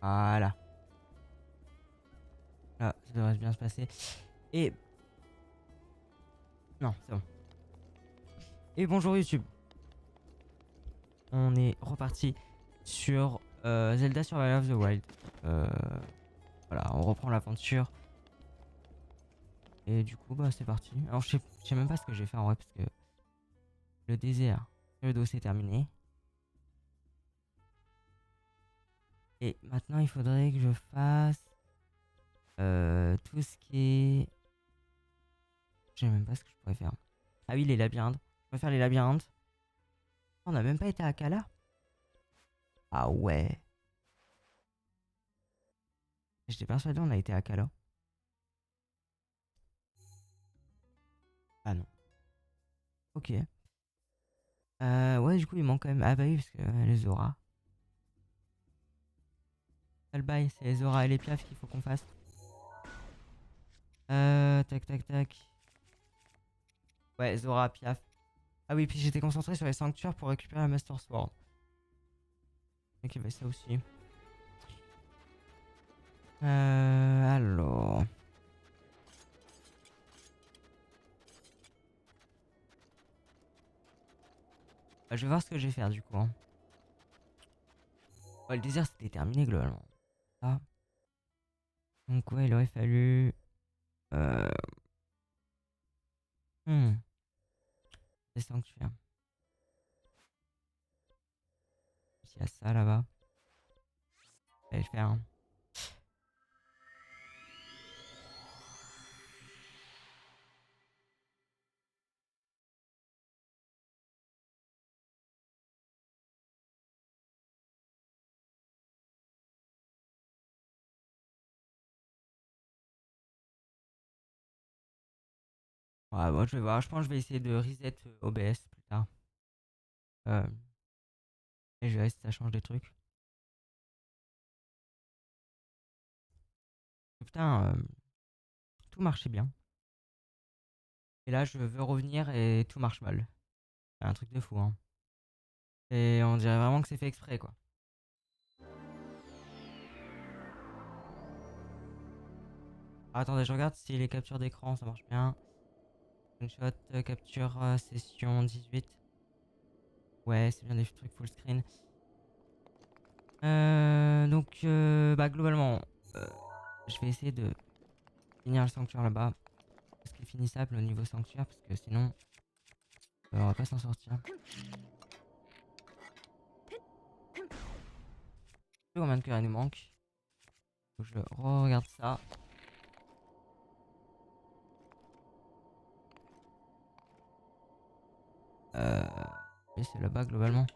Voilà. Là, ça devrait bien se passer. Et... Non, c'est bon. Et bonjour YouTube. On est reparti sur Zelda Survival of the Wild. Voilà, on reprend l'aventure. Et du coup, bah c'est parti. Alors je sais même pas ce que je vais faire en vrai parce que le désert, le dos c'est terminé. Et maintenant il faudrait que je fasse tout ce qui est... Je sais même pas ce que je pourrais faire. Ah oui, les labyrinthes. Je pourrais faire les labyrinthes. On n'a même pas été à Kala. Ah ouais. J'étais persuadé on a été à Kala. Ah non. Ok. Ouais, du coup il manque quand même... Ah bah oui, parce que les auras. Ça le bail, c'est les auras et les piafs qu'il faut qu'on fasse. Tac tac tac. Ouais, Zora, Piaf. Ah oui, puis j'étais concentré sur les sanctuaires pour récupérer la Master Sword. Ok, bah ça aussi. Alors... Bah, je vais voir ce que je vais faire du coup. Hein. Ouais, le désert c'était terminé globalement. Ah. Donc ouais, il aurait fallu... Euh... Hmm. Des sanctuaires. Il y a ça là-bas. Je vais le faire. Hein. Ouais, bon, je vais voir. Je pense que je vais essayer de reset OBS plus tard. Euh... Et je verrai si ça change des trucs. Putain, tout marchait bien. Et là, je veux revenir et tout marche mal. C'est un truc de fou, hein. Et on dirait vraiment que c'est fait exprès, quoi. Ah, attendez, je regarde si les captures d'écran, ça marche bien. Screenshot, capture, session 18. Ouais, c'est bien des trucs full screen. Donc, bah, globalement, euh, je vais essayer de finir le sanctuaire là-bas. Est-ce qu'il est finissable au niveau sanctuaire? Parce que sinon, on va pas s'en sortir. Je sais plus combien de cœurs il nous manque. Faut que je regarde ça. Et c'est là-bas globalement.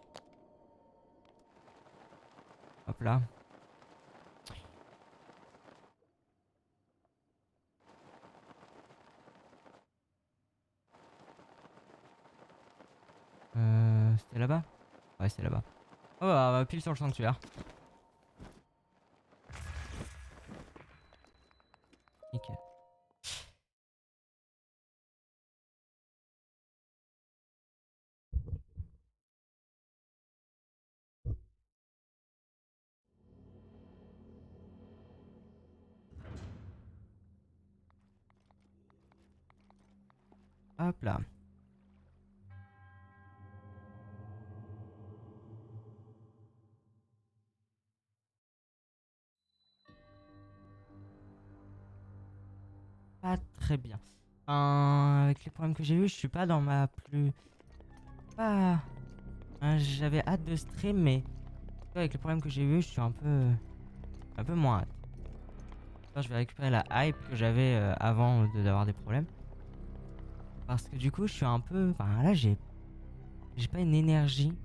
Hop là. C'était là-bas? Ouais, c'est là-bas. Oh, bah, pile sur le sanctuaire. Nickel. Hop là. Pas très bien. Avec les problèmes que j'ai eu, je suis pas dans ma plus... Pas... J'avais hâte de stream, mais avec les problèmes que j'ai eu, je suis un peu moins hâte. Enfin, je vais récupérer la hype que j'avais avant d'avoir des problèmes. Parce que du coup, je suis un peu... Enfin, là, j'ai pas une énergie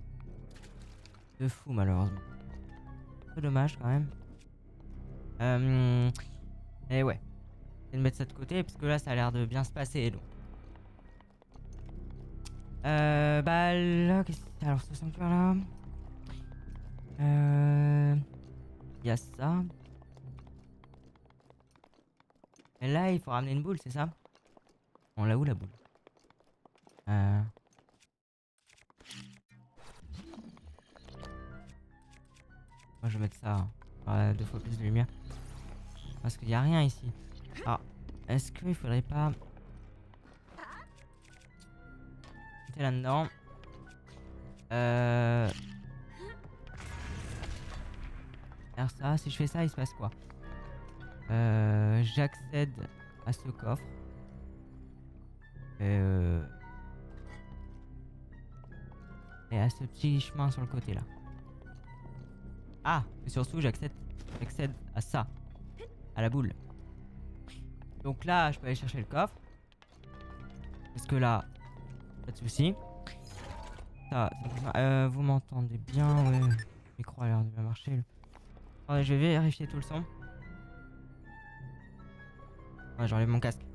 de fou, malheureusement. Un peu dommage, quand même. Et ouais. Je vais mettre ça de côté, parce que là, ça a l'air de bien se passer, donc. Bah là, alors ce sanctuaire là, il y a ça. Et là, il faut ramener une boule, c'est ça? On l'a où la boule? Euh... Moi, je vais mettre ça. Hein. 2 fois plus de lumière. Parce qu'il n'y a rien ici. Alors, est-ce qu'il faudrait pas... monter là-dedans. Faire ça. Si je fais ça, il se passe quoi? J'accède à ce coffre. Et à ce petit chemin sur le côté là. Ah, et surtout j'accède à ça, à la boule. Donc là, je peux aller chercher le coffre. Parce que là, pas de soucis. Vous m'entendez bien? Ouais. Le micro a l'air de bien marcher. Attendez, je vais vérifier tout le son. Ouais, j'enlève mon casque.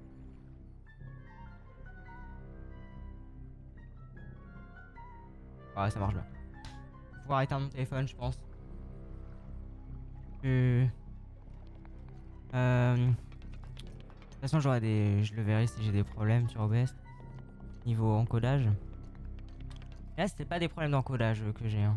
Ouais, ça marche bien. Je vais pouvoir éteindre mon téléphone, je pense. De toute façon, je le verrai si j'ai des problèmes sur OBS. Niveau encodage. Là, c'était pas des problèmes d'encodage que j'ai. Hein.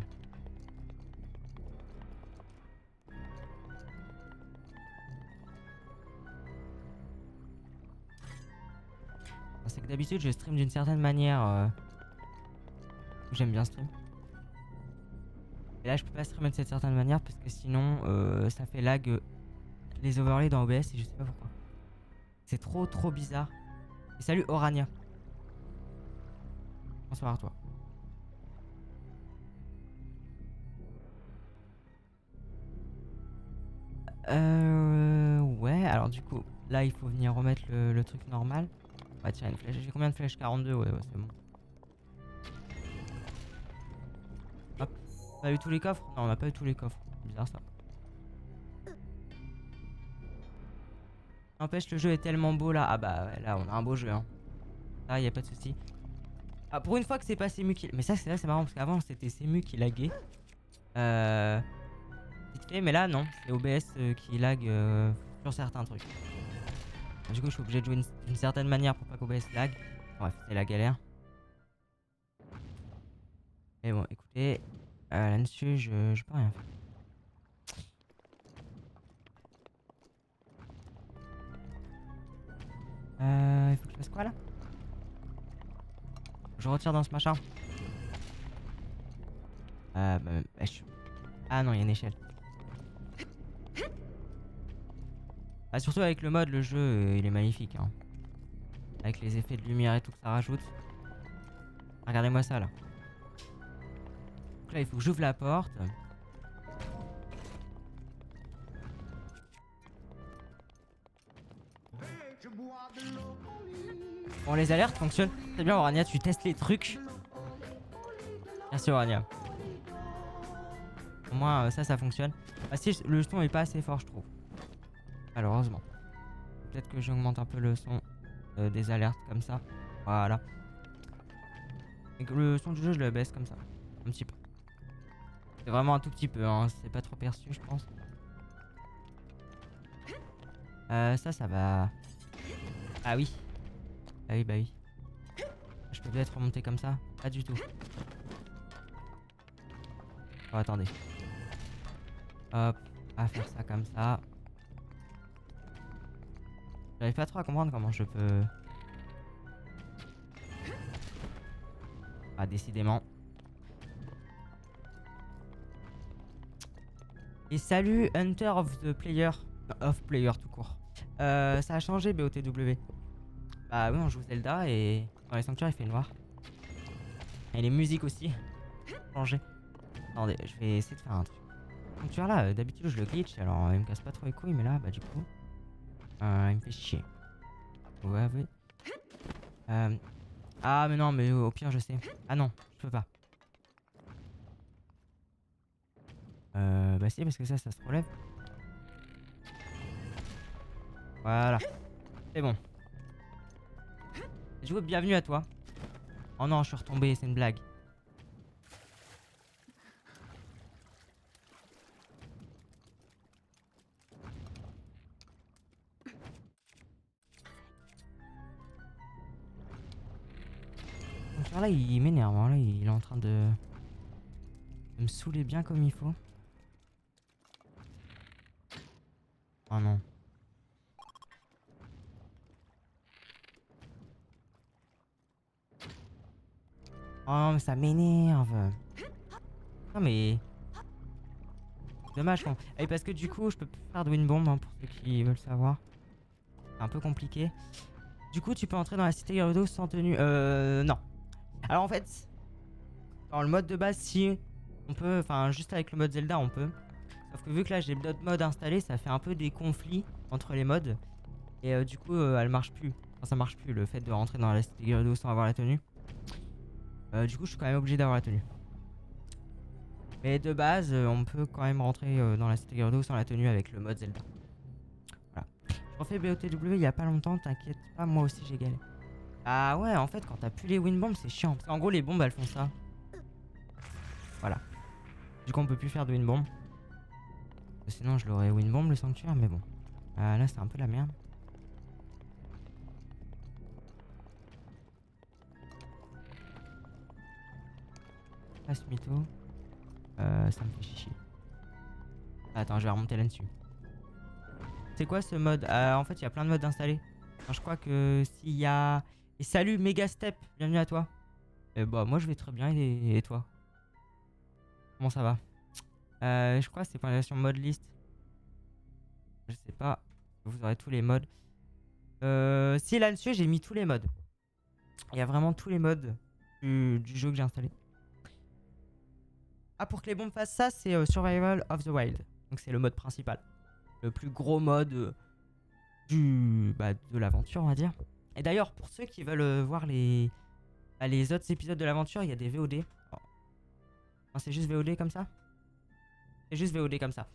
C'est que d'habitude, je stream d'une certaine manière. J'aime bien stream. Et là, je peux pas streamer de cette certaine manière parce que sinon, ça fait lag les overlays dans OBS et je sais pas pourquoi. C'est trop bizarre. Et salut Orania. Bonsoir à toi. Ouais, alors du coup, là il faut venir remettre le truc normal. On va tirer une flèche. J'ai combien de flèches? 42, ouais, c'est bon. Hop. On a eu tous les coffres? Non, on n'a pas eu tous les coffres. C'est bizarre ça. N'empêche, le jeu est tellement beau là. Ah bah ouais, là on a un beau jeu. Hein. Là, y a pas de souci. Ah, pour une fois que c'est pas Semu qui... Mais ça, c'est marrant parce qu'avant c'était Semu qui laguait. Vite fait, mais là non. C'est OBS qui lag sur certains trucs. Du coup, je suis obligé de jouer d'une certaine manière pour pas qu'OBS lag. Bref, c'est la galère. Mais bon, écoutez, là-dessus, je peux rien faire. Il faut que je fasse quoi là? Je retire dans ce machin. Ah non, il y a une échelle. Ah, surtout avec le mode, le jeu, il est magnifique. Hein. Avec les effets de lumière et tout que ça rajoute. Regardez-moi ça là. Donc là, il faut que j'ouvre la porte. Bon, les alertes fonctionnent très bien, Orania. Tu testes les trucs. Merci, Orania. Au moins, ça fonctionne. Ah, si, le son est pas assez fort, je trouve. Malheureusement. Peut-être que j'augmente un peu le son des alertes comme ça. Voilà. Et que le son du jeu, je le baisse comme ça. Un petit peu. C'est vraiment un tout petit peu, hein. C'est pas trop perçu, je pense. Ça va. Ah oui. Ah oui, bah oui. Je peux peut-être remonter comme ça. Pas du tout. Oh, attendez. Hop. À faire ça comme ça. J'arrive pas trop à comprendre comment je peux... Ah, décidément. Et salut Hunter of the Player. Of Player tout court. Ça a changé BOTW. Bah oui, on joue Zelda et dans les sanctuaires il fait noir. Et les musiques aussi. Changé. Attendez, je vais essayer de faire un truc. Sanctuaire là, d'habitude je le glitch, alors il me casse pas trop les couilles, mais là, bah du coup... il me fait chier. Ouais, oui. Ah mais non, mais au pire je sais. Ah non, je peux pas. Bah si, parce que ça se relève. Voilà. C'est bon. Du coup, bienvenue à toi. Oh non, je suis retombé, c'est une blague. Donc là, il m'énerve, hein. Là, il est en train de me saouler bien comme il faut. Oh non. Oh mais ça m'énerve. Non mais... Dommage qu'on... Et parce que du coup je peux plus faire de win bomb hein, pour ceux qui veulent savoir. C'est un peu compliqué. Du coup tu peux entrer dans la cité Gerudo sans tenue. Non. Alors en fait, dans le mode de base si on peut, enfin juste avec le mode Zelda on peut. Sauf que vu que là j'ai d'autres modes installés, ça fait un peu des conflits entre les modes. Et du coup elle marche plus. Enfin ça marche plus le fait de rentrer dans la cité Gerudo sans avoir la tenue. Du coup je suis quand même obligé d'avoir la tenue. Mais de base on peut quand même rentrer dans la cité Gerudo sans la tenue avec le mode Zelda. Voilà. Je refais BOTW il y a pas longtemps, t'inquiète pas, moi aussi j'ai galéré. Ah ouais en fait quand t'as plus les win bombs c'est chiant. Parce qu'en gros les bombes elles font ça. Voilà. Du coup on peut plus faire de win bomb. Sinon je l'aurais win bomb le sanctuaire mais bon. Là c'est un peu la merde. Passe mytho. Ça me fait chier. Attends, je vais remonter là-dessus. C'est quoi ce mode? En fait, il y a plein de modes installés. Enfin, je crois que s'il y a... Et salut, Mega Step, bienvenue à toi. Bah, moi je vais très bien et toi? Comment ça va? Je crois que c'est pour la version mode list. Je sais pas. Vous aurez tous les modes. Si là-dessus, j'ai mis tous les modes. Il y a vraiment tous les modes du jeu que j'ai installé. Ah, pour que les bombes fassent ça, c'est Survival of the Wild. Donc c'est le mode principal. Le plus gros mode de l'aventure, on va dire. Et d'ailleurs, pour ceux qui veulent voir les autres épisodes de l'aventure, il y a des VOD. Oh. Non, c'est juste VOD comme ça? C'est juste VOD comme ça.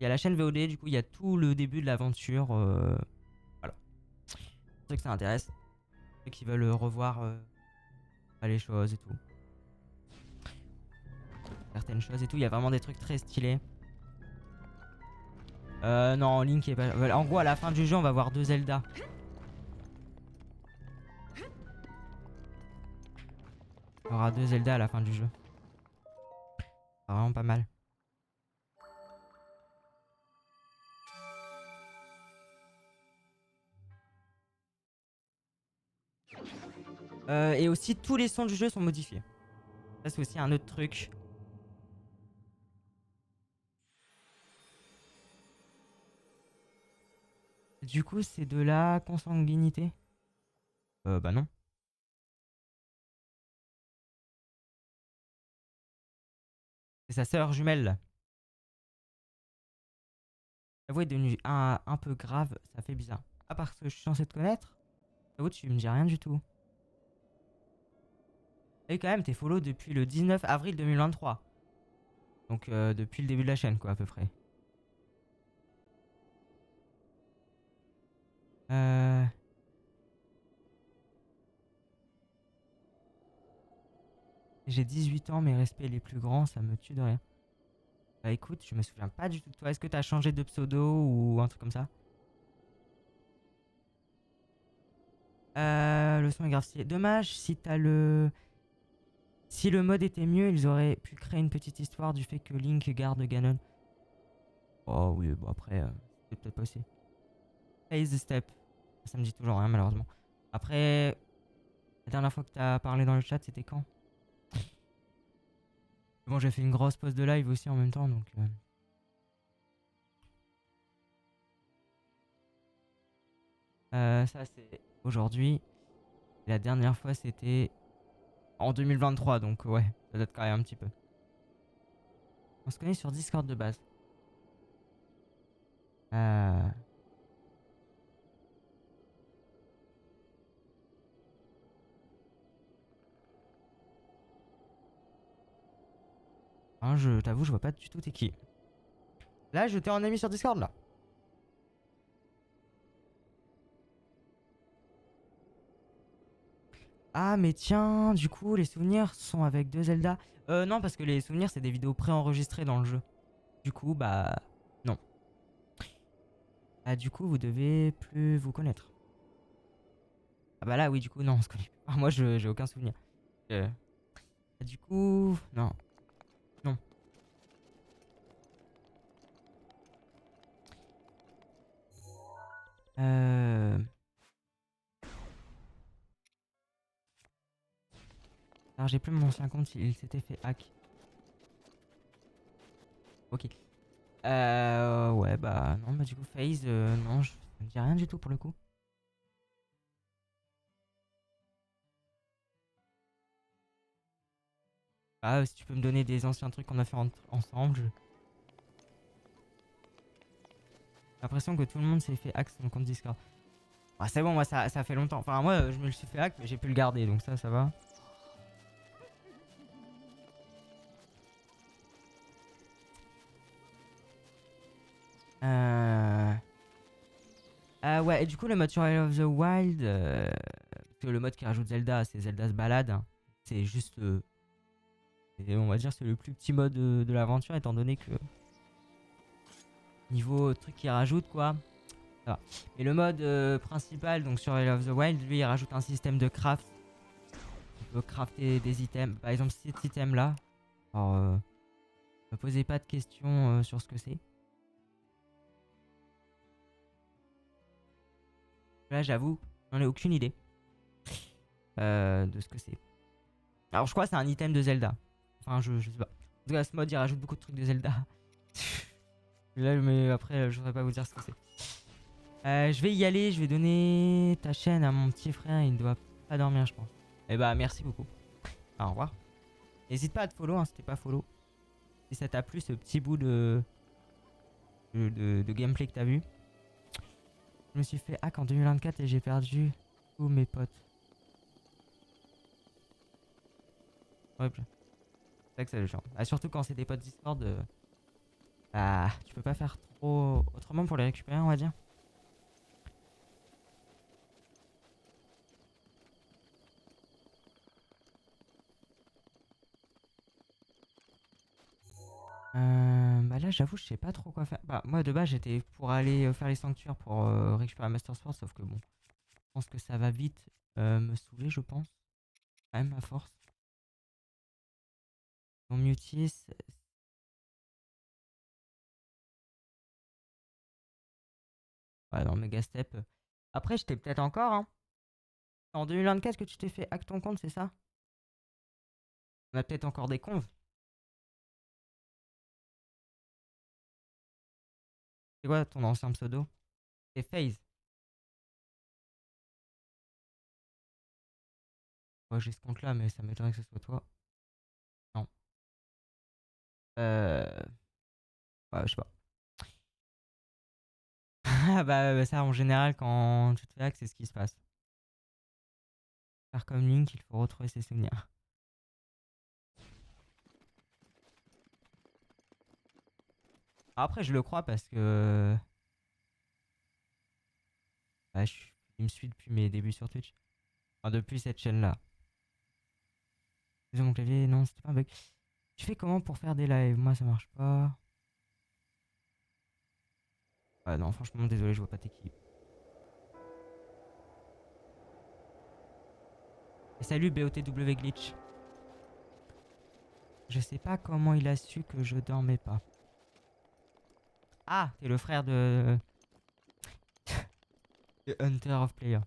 Il y a la chaîne VOD, du coup, il y a tout le début de l'aventure. Voilà. Pour ceux que ça intéresse. Ceux qui veulent revoir les choses et tout. Certaines choses et tout. Il y a vraiment des trucs très stylés. Non, Link est pas... En gros, à la fin du jeu, on va voir 2 Zelda. Il y aura 2 Zelda à la fin du jeu. C'est vraiment pas mal. Et aussi, tous les sons du jeu sont modifiés. Ça, c'est aussi un autre truc. Du coup, c'est de la consanguinité? Bah non. C'est sa sœur jumelle. La voix est devenue un peu grave, ça fait bizarre. Ah, parce que je suis censé te connaître? J'avoue, tu me dis rien du tout. Et quand même, t'es follow depuis le 19 avril 2023. Donc depuis le début de la chaîne, quoi, à peu près. Euh... J'ai 18 ans, mes respects les plus grands, ça me tue de rien. Bah écoute, je me souviens pas du tout de toi. Est-ce que t'as changé de pseudo ou un truc comme ça? Le son est grave stylé. Dommage, si t'as le... Si le mode était mieux, ils auraient pu créer une petite histoire du fait que Link garde Ganon. Oh oui, bon après, c'est peut-être pas aussi. Phase Step. Ça me dit toujours rien, malheureusement. Après, la dernière fois que t'as parlé dans le chat, c'était quand? Bon, j'ai fait une grosse pause de live aussi en même temps, donc... ça, c'est aujourd'hui. La dernière fois, c'était en 2023, donc ouais, ça date quand même un petit peu. On se connaît sur Discord de base. Euh... Hein, je t'avoue, je vois pas du tout t'es qui. Là, je t'ai en ami sur Discord, là. Ah, mais tiens, du coup, les souvenirs sont avec 2 Zelda. Non, parce que les souvenirs, c'est des vidéos préenregistrées dans le jeu. Du coup, bah... Non. Ah, du coup, vous devez plus vous connaître. Ah bah là, oui, du coup, non, on se connaît. Ah, moi, j'ai aucun souvenir. Euh, Du coup... Non. Non. Euh... Alors j'ai plus mon ancien compte, il s'était fait hack. Ok. Ouais, bah non, bah du coup, FaZe, non, ça me dit rien du tout pour le coup. Ah, si tu peux me donner des anciens trucs qu'on a fait ensemble. J'ai l'impression que tout le monde s'est fait hack son compte Discord. Ah, c'est bon, moi ça fait longtemps. Enfin, moi je me le suis fait hack, mais j'ai pu le garder, donc ça va. Euh... Ah ouais, et du coup, le mode Survival of the Wild, parce que le mode qui rajoute Zelda, c'est Zelda se balade. Hein. C'est juste, on va dire, c'est le plus petit mode de l'aventure, étant donné que niveau truc qu'il rajoute, quoi. Ça va. Et le mode principal, donc Survival of the Wild, lui, il rajoute un système de craft. On peut crafter des items. Par exemple, cet item là. Alors, me posez pas de questions sur ce que c'est. Là, j'avoue, j'en ai aucune idée de ce que c'est. Alors, je crois que c'est un item de Zelda. Enfin, je sais pas. En tout cas, ce mode, il rajoute beaucoup de trucs de Zelda. Là, mais après, je voudrais pas vous dire ce que c'est. Je vais y aller, je vais donner ta chaîne à mon petit frère, il ne doit pas dormir, je pense. Et bah, merci beaucoup. Au revoir. N'hésite pas à te follow, hein, si t'es pas follow. Si ça t'a plu, ce petit bout de gameplay que t'as vu. Je me suis fait hack en 2024 et j'ai perdu tous mes potes. Horrible. C'est ça que c'est le genre. Bah, surtout quand c'est des potes Discord, bah, tu peux pas faire trop autrement pour les récupérer, on va dire. Bah là, j'avoue, je sais pas trop quoi faire. Bah, moi de base, j'étais pour aller faire les sanctuaires pour récupérer Master Sword, sauf que bon, je pense que ça va vite me saouler, je pense. Quand même, à force. Mon Mutis. Ouais, non, Mega Step. Après, j'étais peut-être encore, hein. En 2024 que tu t'es fait hack ton compte, c'est ça? On a peut-être encore des conves. C'est quoi ton ancien pseudo? C'est FaZe. Ouais, j'ai ce compte-là, mais ça m'étonnerait que ce soit toi. Non. Ouais, je sais pas. Ah bah, ça, en général, quand tu te fais hack, c'est ce qui se passe. Faire comme Link, il faut retrouver ses souvenirs. Après, je le crois parce que bah, il me suit depuis mes débuts sur Twitch. Enfin, depuis cette chaîne-là. Désolé, mon clavier, non, c'était pas un bug. Tu fais comment pour faire des lives? Moi, ça marche pas. Ah non, franchement, désolé, je vois pas t'es qui. Et salut BOTW Glitch. Je sais pas comment il a su que je dormais pas. Ah, t'es le frère de Hunter of Player.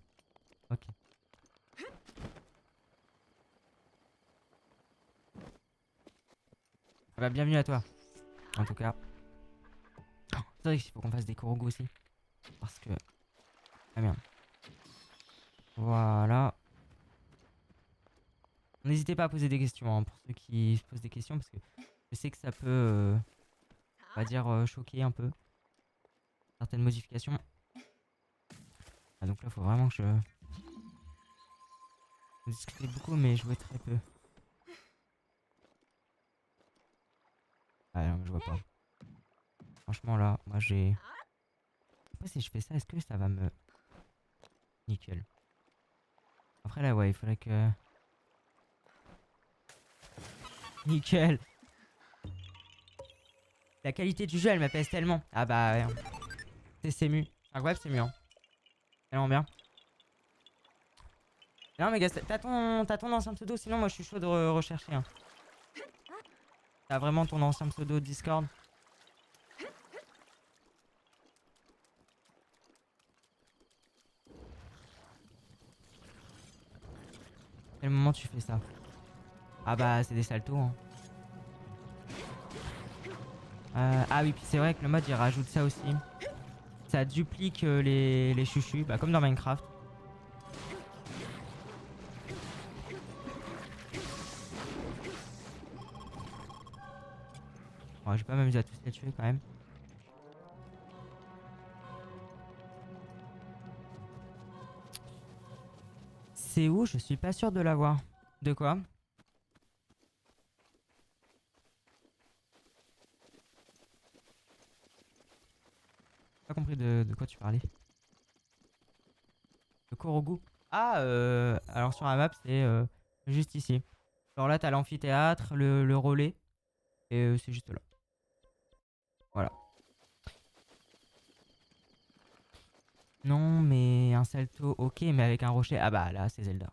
Ok. Ah bah, bienvenue à toi. En tout cas. C'est vrai qu'il faut qu'on fasse des Korogu aussi. Parce que... Ah merde. Voilà. N'hésitez pas à poser des questions hein, pour ceux qui se posent des questions. Parce que je sais que ça peut... on va dire choquer un peu. Certaines modifications. Ah, donc là, faut vraiment que je... Je discutais beaucoup, mais jouais très peu. Ah non, mais je vois pas. Franchement, là, moi j'ai... Après, si je fais ça, est-ce que ça va me... Nickel. Après, là, ouais, il faudrait que... Nickel. La qualité du jeu, elle m'apaise tellement. Ah bah, ouais. C'est mieux. Incroyable, c'est mieux. Hein. Tellement bien. Non, mais gars, t'as ton ancien pseudo, sinon moi je suis chaud de rechercher. Hein. T'as vraiment ton ancien pseudo Discord? Quel moment tu fais ça? Ah bah c'est des saltos hein. Ah oui, puis c'est vrai que le mode il rajoute ça aussi. Ça duplique les chuchus, bah comme dans Minecraft. Bon, je vais pas m'amuser à tous les tuer quand même. C'est où? Je suis pas sûr de l'avoir. De quoi? Pas compris de quoi tu parlais. Le Korogu. Ah, alors sur la map, c'est juste ici. Alors là, t'as l'amphithéâtre, le relais, et c'est juste là. Voilà. Non, mais un salto, ok, mais avec un rocher. Ah bah là, c'est Zelda.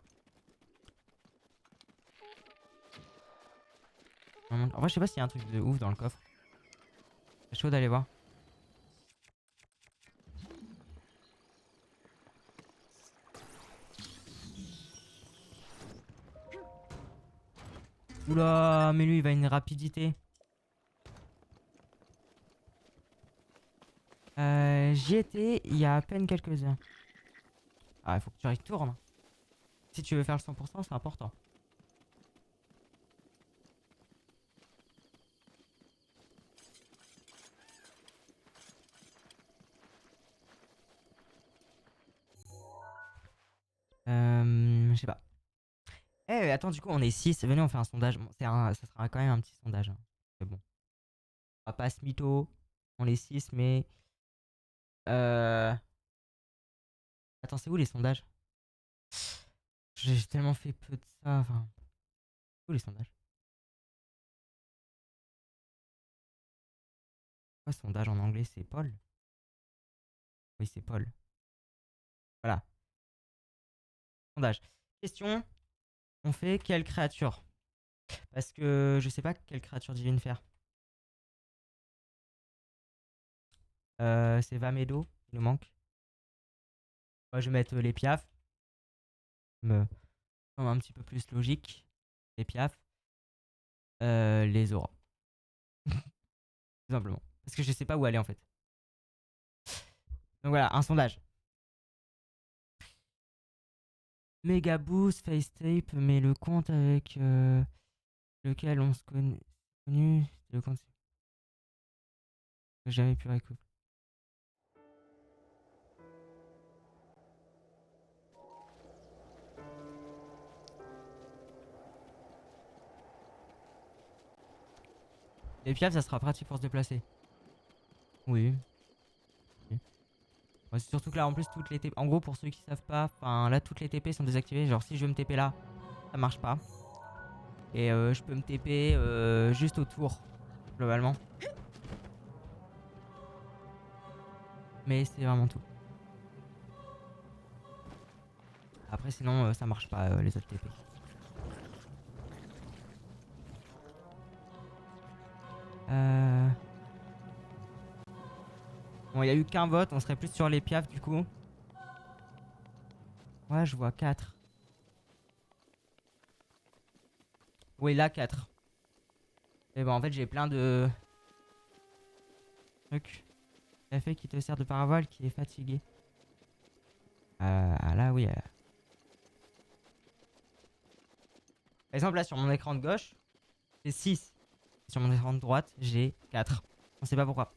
En vrai, je sais pas s'il y a un truc de ouf dans le coffre. C'est chaud d'aller voir. Oula, mais lui, il va à une rapidité. J'y étais il y a à peine quelques heures. Ah, il faut que tu retournes. Si tu veux faire le 100%, c'est important. Je sais pas. Eh, attends, du coup, on est 6. Venez, on fait un sondage. Bon, ça sera quand même un petit sondage, hein. Mais bon, on va pas se mytho. On est 6, mais. Euh... Attends, c'est où les sondages? J'ai tellement fait peu de ça. Enfin, où les sondages? Quoi, sondage en anglais? C'est Paul? Oui, c'est Paul. Voilà. Sondage. Question, on fait quelle créature? Parce que je sais pas quelle créature divine faire. C'est Vamedo, il nous manque. Moi, je vais mettre les piafs. Me semble un petit peu plus logique. Les piafs. Les auras. Tout simplement. Parce que je sais pas où aller en fait. Donc voilà, un sondage. Mega Boost, Facetape, mais le compte avec lequel on se connaît. Connu, c'est le compte que j'ai jamais pu récupérer. Les piafs, ça sera pratique pour se déplacer. Oui. Oui. Ouais, c'est surtout que là, en plus, toutes les TP. En gros, pour ceux qui savent pas, enfin là, toutes les TP sont désactivées. Genre, si je veux me TP là, ça marche pas. Et je peux me TP juste autour, globalement. Mais c'est vraiment tout. Après, sinon, ça marche pas les autres TP. Euh... Bon, il y a eu qu'un vote, on serait plus sur les piafs du coup. Ouais, je vois 4. Oui, là 4. Mais bon, en fait, j'ai plein de trucs. Café qui te sert de parabole qui est fatigué. Là, oui. Par exemple, là, sur mon écran de gauche, c'est 6. Sur mon écran de droite, j'ai 4. On sait pas pourquoi.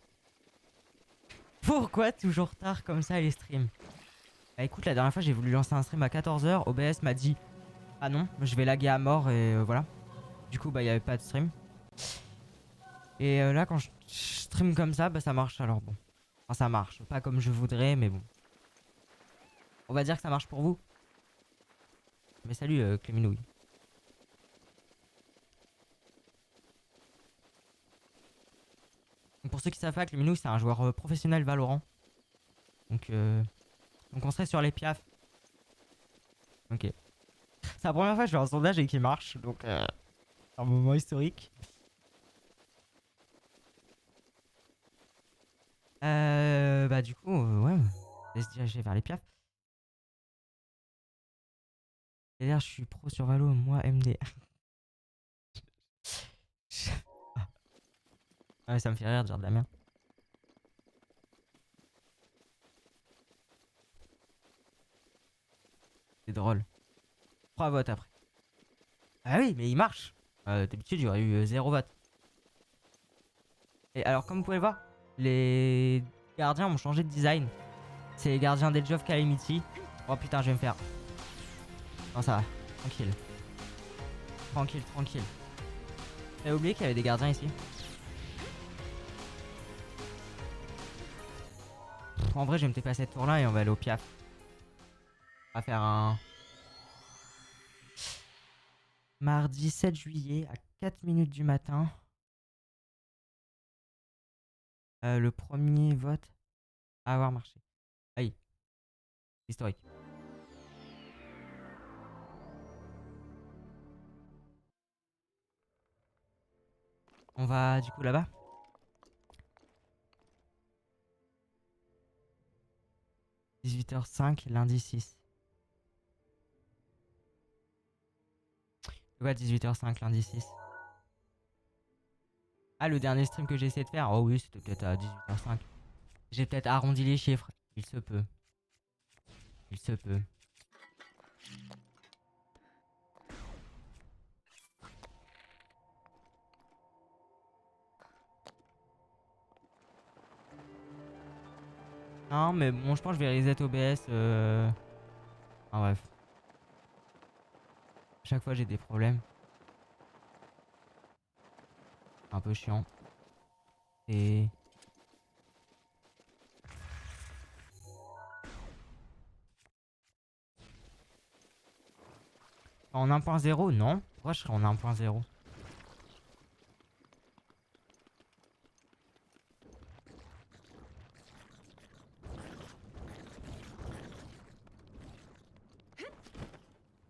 Pourquoi toujours tard comme ça les streams? Bah écoute, la dernière fois, j'ai voulu lancer un stream à 14 h. OBS m'a dit ah non, je vais laguer à mort et voilà. Du coup, bah, il n'y avait pas de stream. Et là, quand je stream comme ça, bah, ça marche. Alors bon. Enfin, ça marche. Pas comme je voudrais, mais bon. On va dire que ça marche pour vous. Mais salut, Cléminouille. Donc, pour ceux qui savent pas, Cléminouille, c'est un joueur professionnel Valorant. Donc, donc, on serait sur les piafs. Ok. C'est la première fois que je fais un sondage et qu'il marche. Donc, un moment historique. Bah, du coup, ouais. On va se diriger vers les piafs. C'est-à-dire, je suis pro sur Valo, moi MD. Ah ouais, ça me fait rire de dire de la merde. C'est drôle. 3 votes après. Ah oui, mais il marche. D'habitude, j'aurais eu 0 vote. Et alors, comme vous pouvez le voir, les gardiens ont changé de design. C'est les gardiens d'Edge of Calamity. Oh putain, je vais me faire. Non, ça va. Tranquille. Tranquille, tranquille. J'avais oublié qu'il y avait des gardiens ici. En vrai, je vais me taper à cette tour-là et on va aller au piaf. On va faire un mardi 7 juillet à 4 minutes du matin. Le premier vote à avoir marché. Aïe, historique. On va du coup là-bas. 18h05, lundi 6. Ouais, 18h05, lundi 6. Ah, le dernier stream que j'ai essayé de faire. Oh oui, c'était peut-être à 18h05. J'ai peut-être arrondi les chiffres. Il se peut. Il se peut. Non, mais bon, je pense que je vais reset OBS. Ah, bref. À chaque fois, j'ai des problèmes. Un peu chiant. Et. En 1.0, non. Pourquoi je serais en 1.0?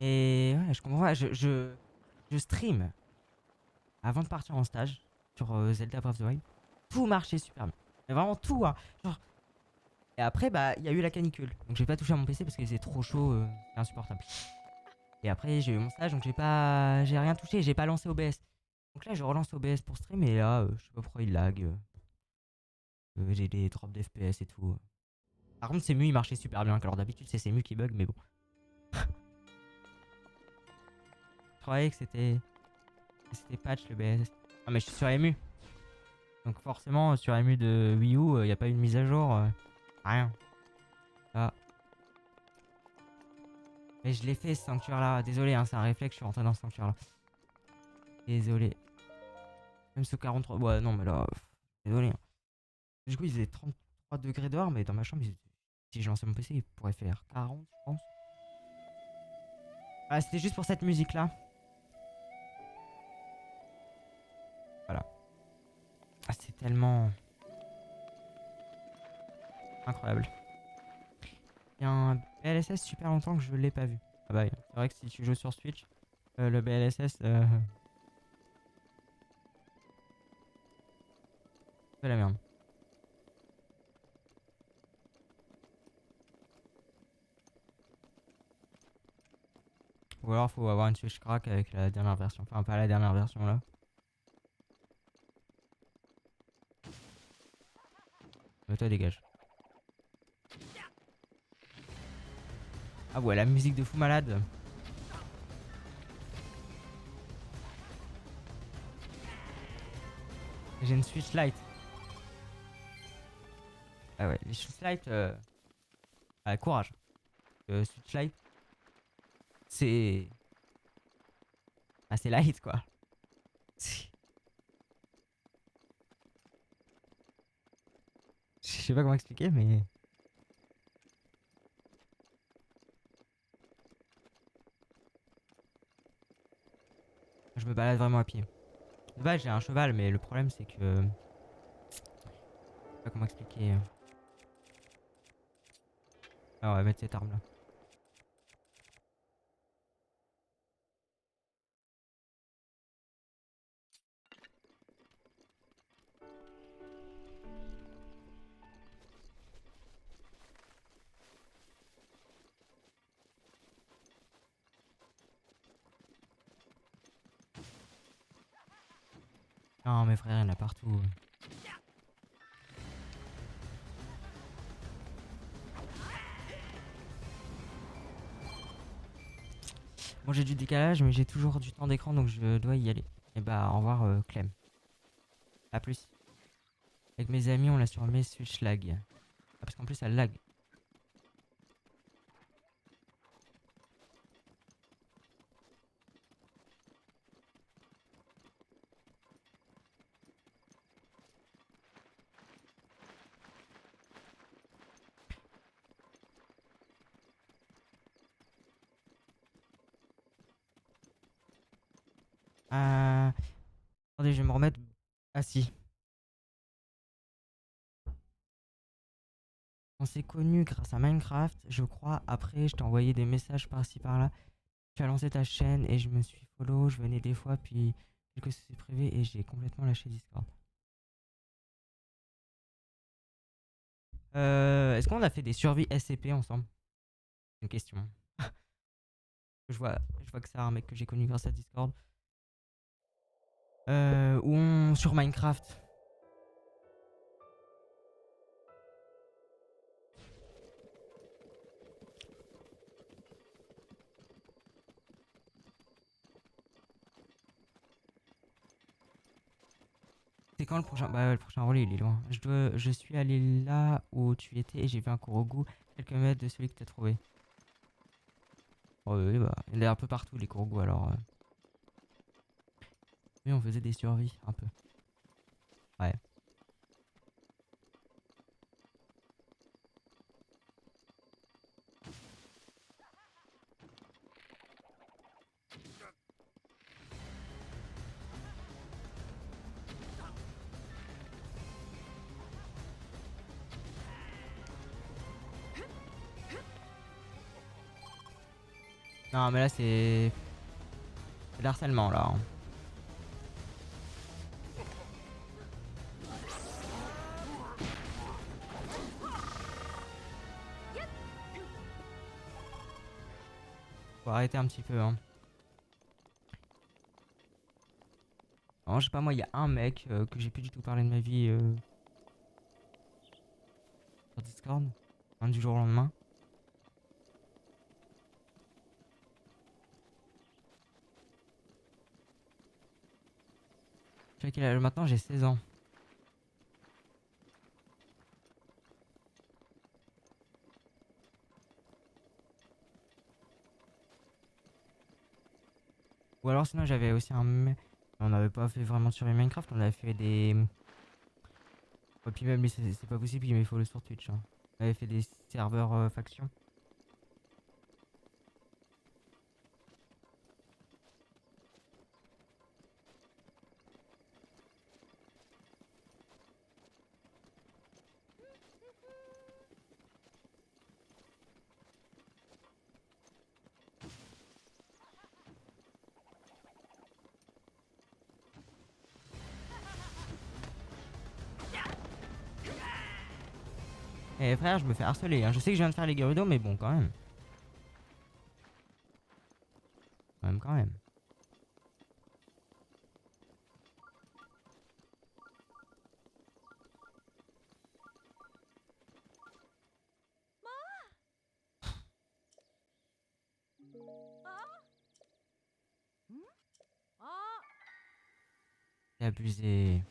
Et ouais, je comprends pas. Je stream avant de partir en stage sur Zelda Breath of the Wild. Tout marchait super bien. Mais vraiment tout, hein. Genre. Et après, bah, il y a eu la canicule. Donc j'ai pas touché à mon PC parce qu'il faisait trop chaud, c'était insupportable. Et après, j'ai eu mon stage, donc j'ai rien touché, j'ai pas lancé OBS. Donc là, je relance OBS pour stream et là, je sais pas pourquoi il lag. J'ai des drops d'FPS et tout. Par contre, CMU il marchait super bien. Alors d'habitude, c'est CMU qui bug, mais bon. Je croyais que c'était patch le BS. Ah, mais je suis sur MU. Donc forcément, sur MU de Wii U, y a pas eu de mise à jour. Rien. Ah. Mais je l'ai fait ce sanctuaire là. Désolé, hein, c'est un réflexe, je suis rentré dans ce sanctuaire là. Désolé. Même sous 43. Ouais, non, mais là. Désolé, hein. Du coup, il faisait 33 degrés dehors, mais dans ma chambre, si je lançais mon PC, il pourrait faire 40, je pense. Ah, c'était juste pour cette musique là. Voilà. Ah, c'est tellement incroyable. Il y a un BLSS super longtemps que je l'ai pas vu. Ah bah oui. C'est vrai que si tu joues sur Switch, le BLSS, c'est la merde. Ou alors faut avoir une Switch crack avec la dernière version. Enfin, pas la dernière version là. Mais toi, dégage. Ah ouais, la musique de fou malade. J'ai une Switch Lite. Ah ouais, les Switch Lite, ah, courage. Switch Lite, c'est. Ah, c'est light quoi. Je sais pas comment expliquer, mais. Je me balade vraiment à pied. De base, j'ai un cheval, mais le problème, c'est que. Je sais pas comment expliquer. Ah, on va mettre cette arme là. Non, mes frères, il y en a partout. Bon, j'ai du décalage, mais j'ai toujours du temps d'écran, donc je dois y aller. Et bah, au revoir, Clem. A plus. Avec mes amis, on l'a surnommé Switch Lag. Ah, parce qu'en plus, elle lag. Attendez, je vais me remettre assis. On s'est connus grâce à Minecraft, je crois. Après, je t'ai envoyé des messages par-ci par-là. Tu as lancé ta chaîne et je me suis follow. Je venais des fois, puis quelques soucis privés et j'ai complètement lâché Discord. Est-ce qu'on a fait des survies SCP ensemble? Une question. Je vois que c'est un mec que j'ai connu grâce à Discord. Sur Minecraft. C'est quand le prochain? Bah le prochain relais il est loin. Je suis allé là où tu étais et j'ai vu un Korogu quelques mètres de celui que t'as trouvé. Oh, oui, bah, il est un peu partout les Korogu alors. Oui, on faisait des survies un peu. Ouais. Non mais là c'est de l'harcèlement là, hein. Faut arrêter un petit peu, hein. Alors, je sais pas, moi, il y a un mec que j'ai plus du tout parlé de ma vie sur Discord, hein, du jour au lendemain. Tu vois quel âge maintenant? J'ai 16 ans. Ou alors, sinon, j'avais aussi un mec. On n'avait pas fait vraiment sur Minecraft, on avait fait des. Et puis même, lui, c'est pas possible, il me follow sur Twitch, hein. On avait fait des serveurs factions. Eh frère, je me fais harceler, hein. Je sais que je viens de faire les Gerudo, mais bon, quand même. Quand même. C'est abusé.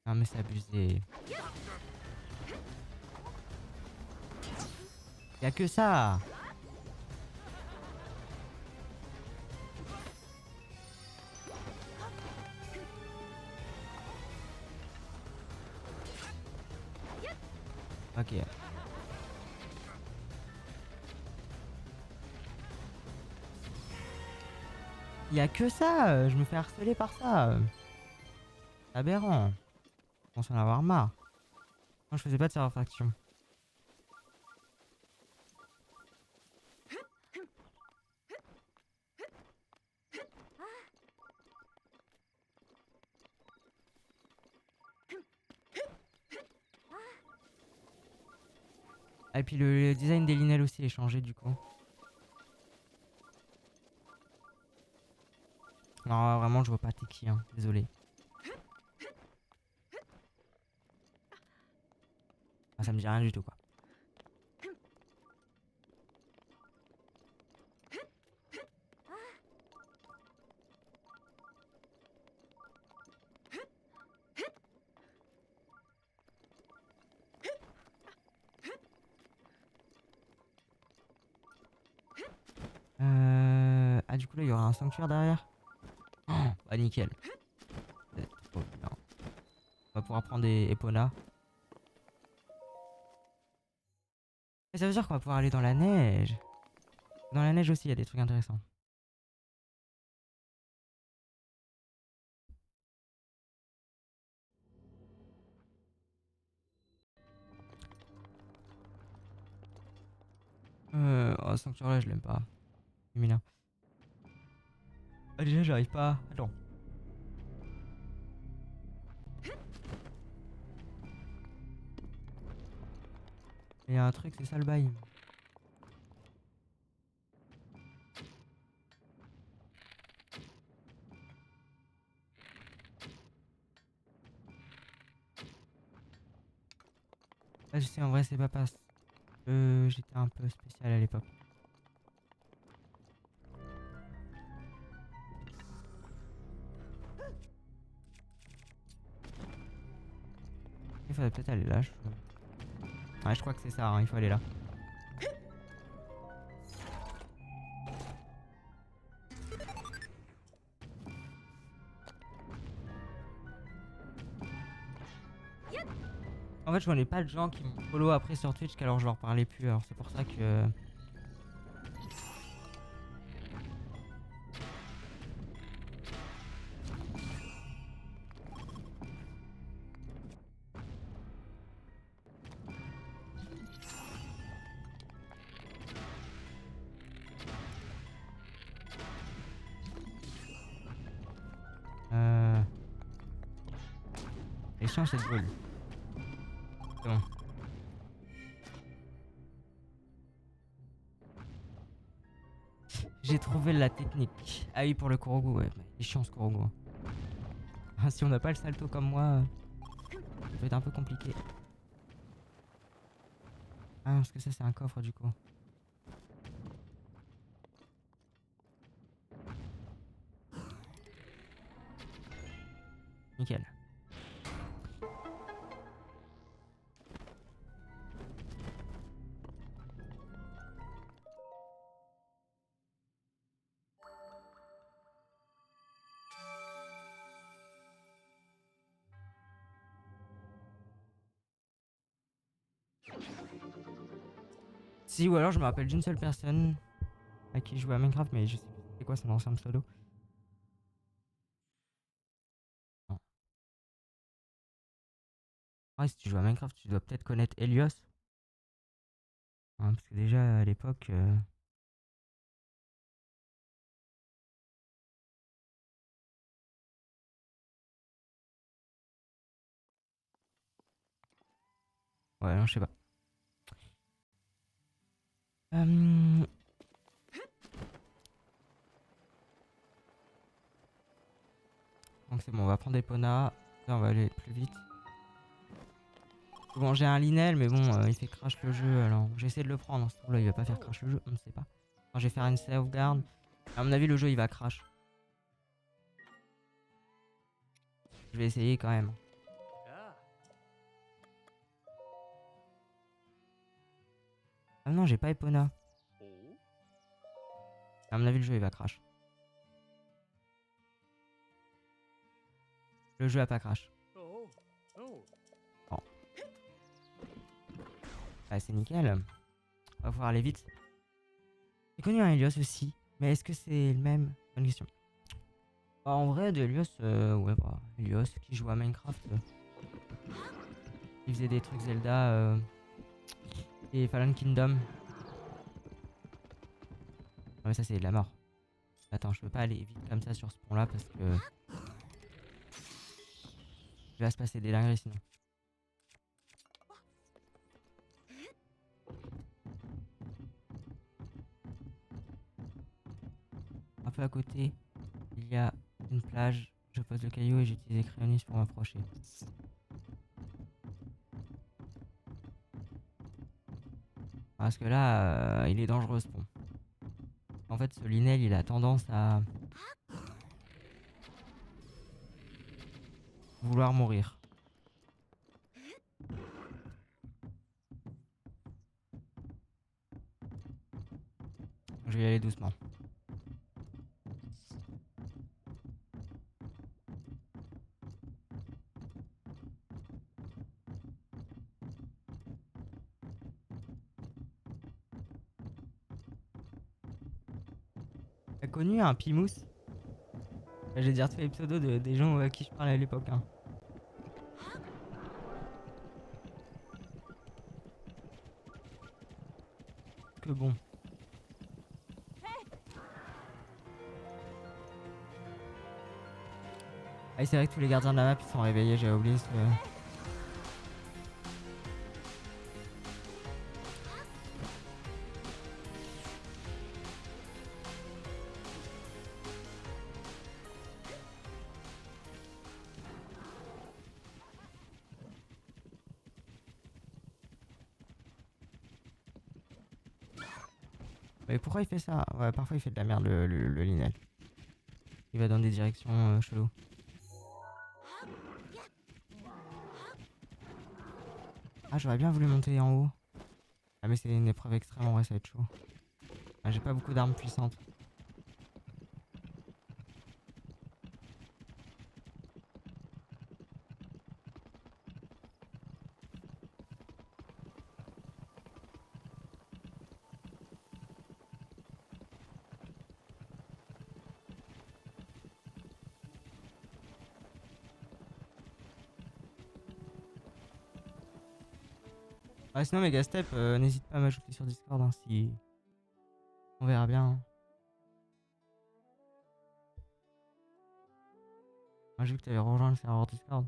Non, mais c'est abusé. Y'a que ça. Ok. Y'a que ça. Je me fais harceler par ça. C'est aberrant. Je pense en avoir marre. Moi, je faisais pas de serveur faction. Et puis le design des linelles aussi est changé du coup. Non, vraiment, je vois pas t'es qui, hein. Désolé. ça me dit rien du tout quoi. Ah du coup là il y aura un sanctuaire derrière. Oh, bah nickel. C'est trop bien. On va pouvoir prendre des Epona. Et ça veut dire qu'on va pouvoir aller dans la neige. Dans la neige aussi il y a des trucs intéressants. Oh, ce sanctuaire là je l'aime pas. Féminin. Ah déjà j'arrive pas. Attends. Il y a un truc, c'est ça le bail. Là je sais en vrai c'est pas parce que j'étais un peu spécial à l'époque. Il faudrait peut-être aller là. Ouais je crois que c'est ça, hein, il faut aller là. En fait je connais pas de gens qui me follow après sur Twitch qu'alors je leur parlais plus, alors c'est pour ça que... Les chiens c'est drôle. C'est bon. J'ai trouvé la technique. Ah oui pour le Korogu, ouais. Il est chiant ce Korogu. Si on n'a pas le salto comme moi, ça peut être un peu compliqué. Ah parce que ça c'est un coffre du coup. Nickel. Si ou alors je me rappelle d'une seule personne à qui je jouais à Minecraft mais je sais plus c'est quoi son ancien pseudo. Non. Ouais si tu joues à Minecraft tu dois peut-être connaître Helios. Hein, parce que déjà à l'époque... Ouais non je sais pas. Donc c'est bon on va prendre des Ponas. Là on va aller plus vite. Bon j'ai un Linel mais bon il fait crash le jeu alors j'essaie de le prendre. Ce là il va pas faire crash le jeu, on ne sait pas. Quand je vais faire une sauvegarde. À mon avis le jeu il va crash. Je vais essayer quand même. Ah non j'ai pas Epona. À mon avis le jeu il va crash. Le jeu a pas crash. Bon. Bah c'est nickel. On va pouvoir aller vite. J'ai connu un Helios aussi. Mais est-ce que c'est le même? Bonne question. Bah, en vrai de Helios, ouais bah Helios qui joue à Minecraft. Il faisait des trucs Zelda et Fallen Kingdom. Ah mais ça c'est de la mort. Attends je peux pas aller vite comme ça sur ce pont là parce que... Il va se passer des dingueries sinon. Un peu à côté, il y a une plage. Je pose le caillou et j'utilise les crayonnistes pour m'approcher. Parce que là, il est dangereux ce pont. En fait, ce Linel, il a tendance à vouloir mourir. Je vais y aller doucement. T'as connu un Pimous? J'ai déjà retrouvé les pseudos des gens à qui je parlais à l'époque. Hein. Que bon. Ah, c'est vrai que tous les gardiens de la map ils sont réveillés, j'ai oublié ce... Mais pourquoi il fait ça? Ouais, parfois il fait de la merde le Linel. Il va dans des directions cheloues. Ah, j'aurais bien voulu monter en haut. Ah, mais c'est une épreuve extrême, en vrai, ça va être chaud. Ah, j'ai pas beaucoup d'armes puissantes. Ah, sinon, Megastep, n'hésite pas à m'ajouter sur Discord hein, si. On verra bien. Hein. Moi, j'ai vu que t'avais rejoint le serveur Discord.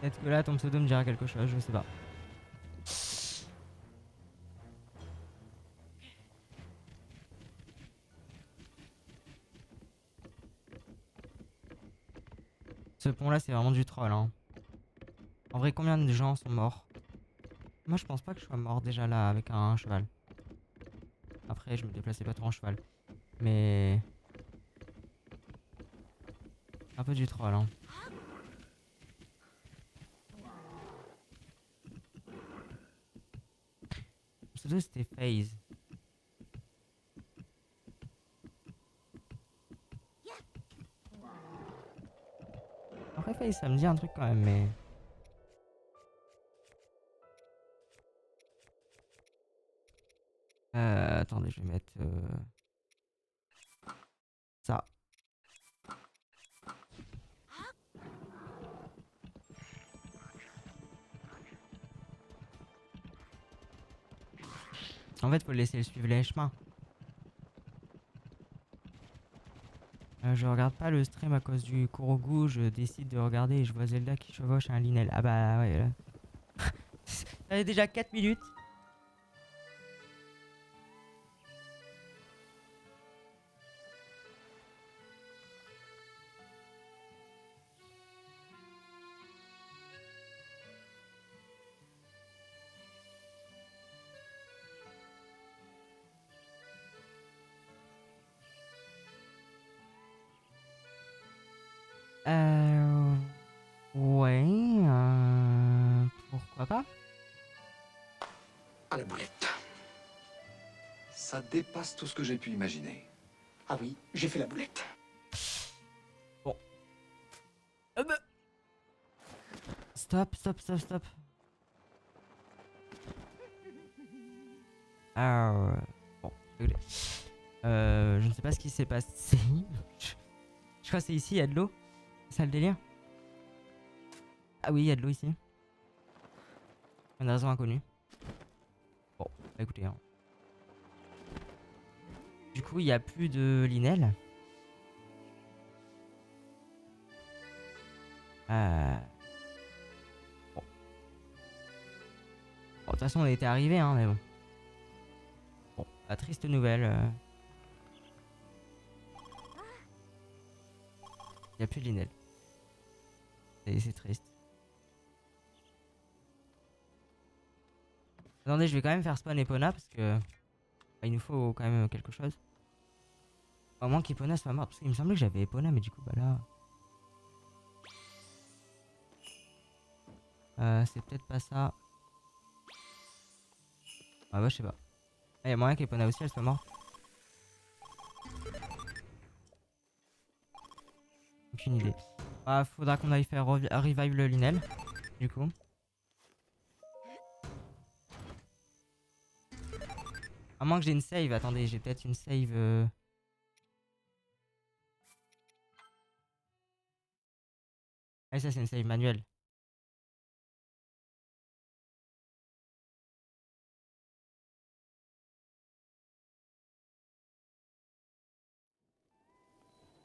Peut-être que là, ton pseudo me dira quelque chose, je sais pas. Ce pont-là, c'est vraiment du troll. Hein. En vrai, combien de gens sont morts? Moi, je pense pas que je sois mort déjà là avec un cheval. Après, je me déplaçais pas trop en cheval. Mais. Un peu du troll, hein. Mon pseudo, c'était FaZe. Après, FaZe, ça me dit un truc quand même, mais. Attendez, je vais mettre. Ça. En fait, faut le laisser suivre les chemins. Je regarde pas le stream à cause du Kurogu, je décide de regarder et je vois Zelda qui chevauche un Linel. Ah bah ouais, là. Ça fait déjà 4 minutes. Euh... Ouais, pourquoi pas? À la boulette. Ça dépasse tout ce que j'ai pu imaginer. Ah oui, j'ai fait la boulette. Bon. Bah. Stop, stop, stop, stop. Alors... Bon, écoutez. Je ne sais pas ce qui s'est passé. Je crois que c'est ici, il y a de l'eau. C'est ça le délire? Ah oui, il y a de l'eau ici. Une raison inconnue. Bon, bah écoutez. Hein. Du coup, il n'y a plus de Linel. Bon. Bon, de toute façon, on était arrivé, hein, mais bon. Bon, la triste nouvelle. Il n'y a plus de Linel. C'est triste. Attendez, je vais quand même faire spawn Epona parce que il nous faut quand même quelque chose. Au moins qu'Epona soit morte. Parce qu'il me semblait que j'avais Epona, mais du coup, bah là. C'est peut-être pas ça. Ah bah, je sais pas. Il y a moyen qu'Epona aussi elle soit morte. Aucune idée. Ah, faudra qu'on aille faire revive le Linel. Du coup. À moins que j'ai une save. Attendez, j'ai peut-être une save. Ah, ça, c'est une save manuelle.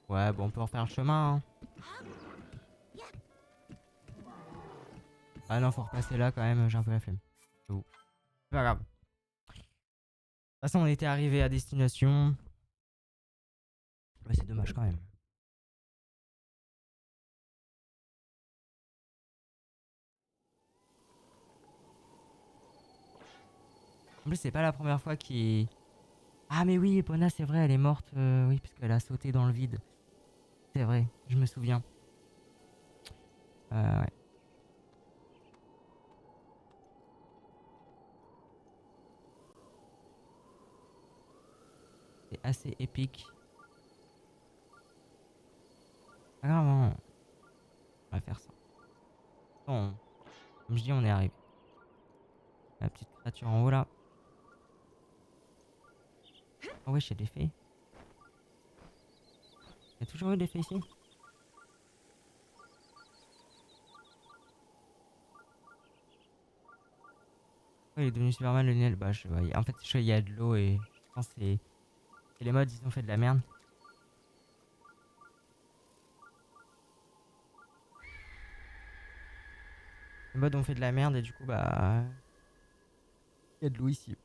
Ouais, bon, on peut refaire le chemin. Hein. Ah non, faut repasser là quand même. J'ai un peu la flemme. C'est pas grave. De toute façon, on était arrivé à destination. Ouais, c'est dommage quand même. En plus, c'est pas la première fois qu'il. Ah, mais oui, Epona, c'est vrai, elle est morte. Oui, parce qu'elle a sauté dans le vide. C'est vrai, je me souviens. Ouais. C'est assez épique. Pas grave, hein. On va faire ça. Bon, comme je dis, on est arrivé. La petite créature en haut là. Oh ouais, j'ai des fées. Il y a toujours eu des fées ici. Oh, il est devenu Superman le Nil. Bah, ouais, en fait, il y a de l'eau et je pense que c'est les mods, ils ont fait de la merde. Les mods ont fait de la merde et du coup, bah. Il y a de l'eau ici.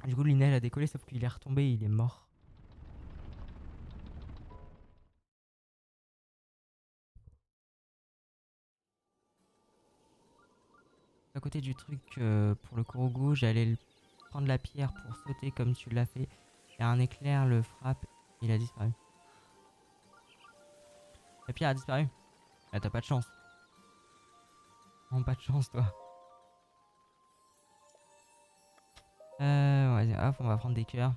Du coup, Linel a décollé, sauf qu'il est retombé et il est mort. À côté du truc pour le Kurogu, j'allais prendre la pierre pour sauter comme tu l'as fait. Et un éclair le frappe, il a disparu. La pierre a disparu. Ah, t'as pas de chance. Non, pas de chance, toi. Ouais, hop, on va prendre des cœurs.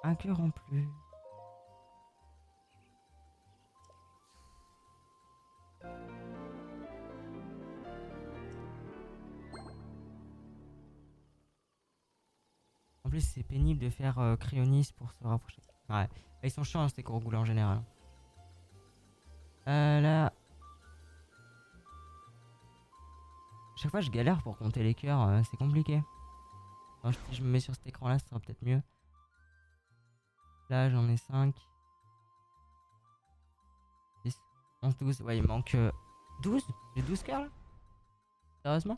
Un cœur en plus. En plus, c'est pénible de faire Cryonis pour se rapprocher. Ouais, ils sont chiants, ces Kurogu là en général. Là. Chaque fois, je galère pour compter les cœurs, c'est compliqué. Alors, si je me mets sur cet écran là, ça sera peut-être mieux. Là, j'en ai 5. 10, 11, 12. Ouais, il manque 12. J'ai 12 cœurs là. Sérieusement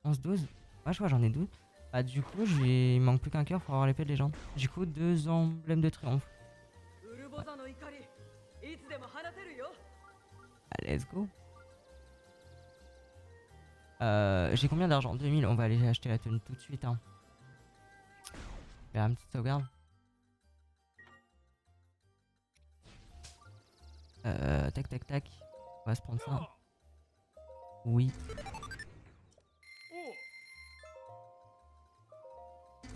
11, 12. Ouais, je crois que j'en ai 12. Bah, du coup, il manque plus qu'un cœur pour avoir l'épée de légende. Du coup, 2 emblèmes de triomphe. Ouais. Ah, let's go. J'ai combien d'argent? 2000. On va aller acheter la tenue tout de suite. Hein. Faire une petite sauvegarde. Tac, tac, tac. On va se prendre ça. Oui.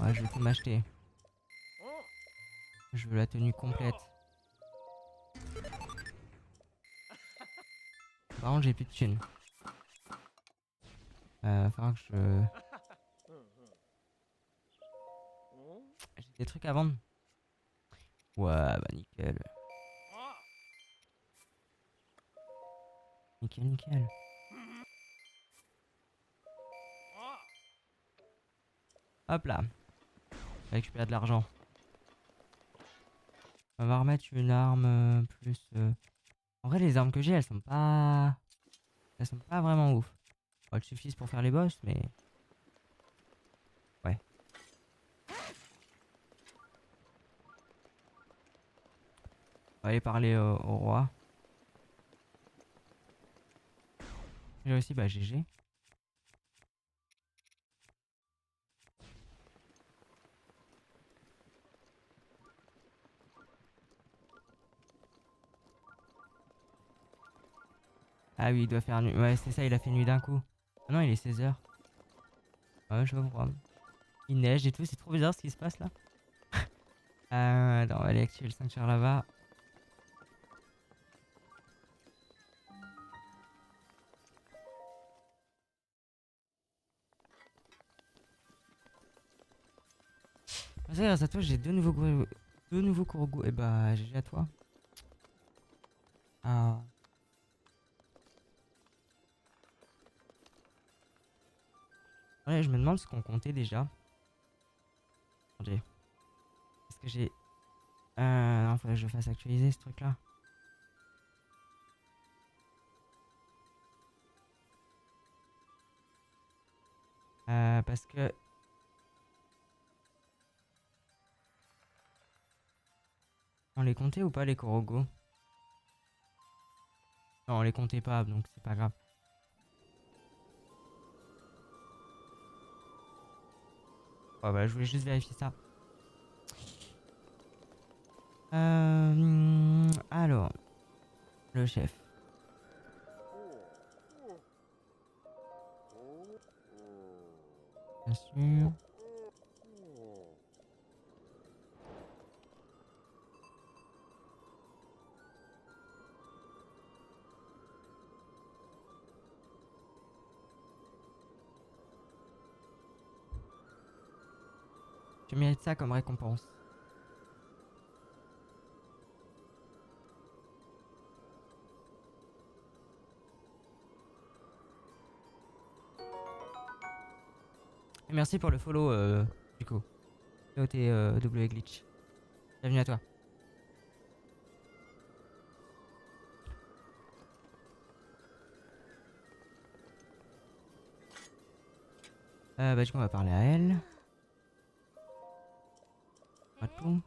Ouais, je vais tout m'acheter. Je veux la tenue complète. Par contre, j'ai plus de thunes. Falloir que je... J'ai des trucs à vendre. Ouais, bah nickel. Nickel, nickel. Hop là. Récupérer de l'argent. On va remettre une arme plus... En vrai, les armes que j'ai, elles sont pas... Elles sont pas vraiment ouf. Bon, elles suffisent pour faire les boss, mais... Ouais. On va aller parler au roi. J'ai aussi, bah GG. Ah oui, il doit faire nuit. Ouais, c'est ça, il a fait nuit d'un coup. Ah non, il est 16 h. Ouais, je vois pourquoi. Il neige et tout, c'est trop bizarre ce qui se passe là. Attends, on va aller activer le sanctuaire là-bas. Ah, ça, grâce à toi, j'ai deux nouveaux Kurogu. Et bah, GG à toi. Ah. Ouais, je me demande ce qu'on comptait déjà. Attendez. Est-ce que j'ai... non, faudrait que je fasse actualiser ce truc là. Parce que... On les comptait ou pas les Kurogu? Non, on les comptait pas, donc c'est pas grave. Ouais, bah, je voulais juste vérifier ça. Alors, le chef. Bien sûr. Tu mérites ça comme récompense. Et merci pour le follow, du coup. POTW Glitch. Bienvenue à toi. Bah, du coup, on va parler à elle. Pas tout.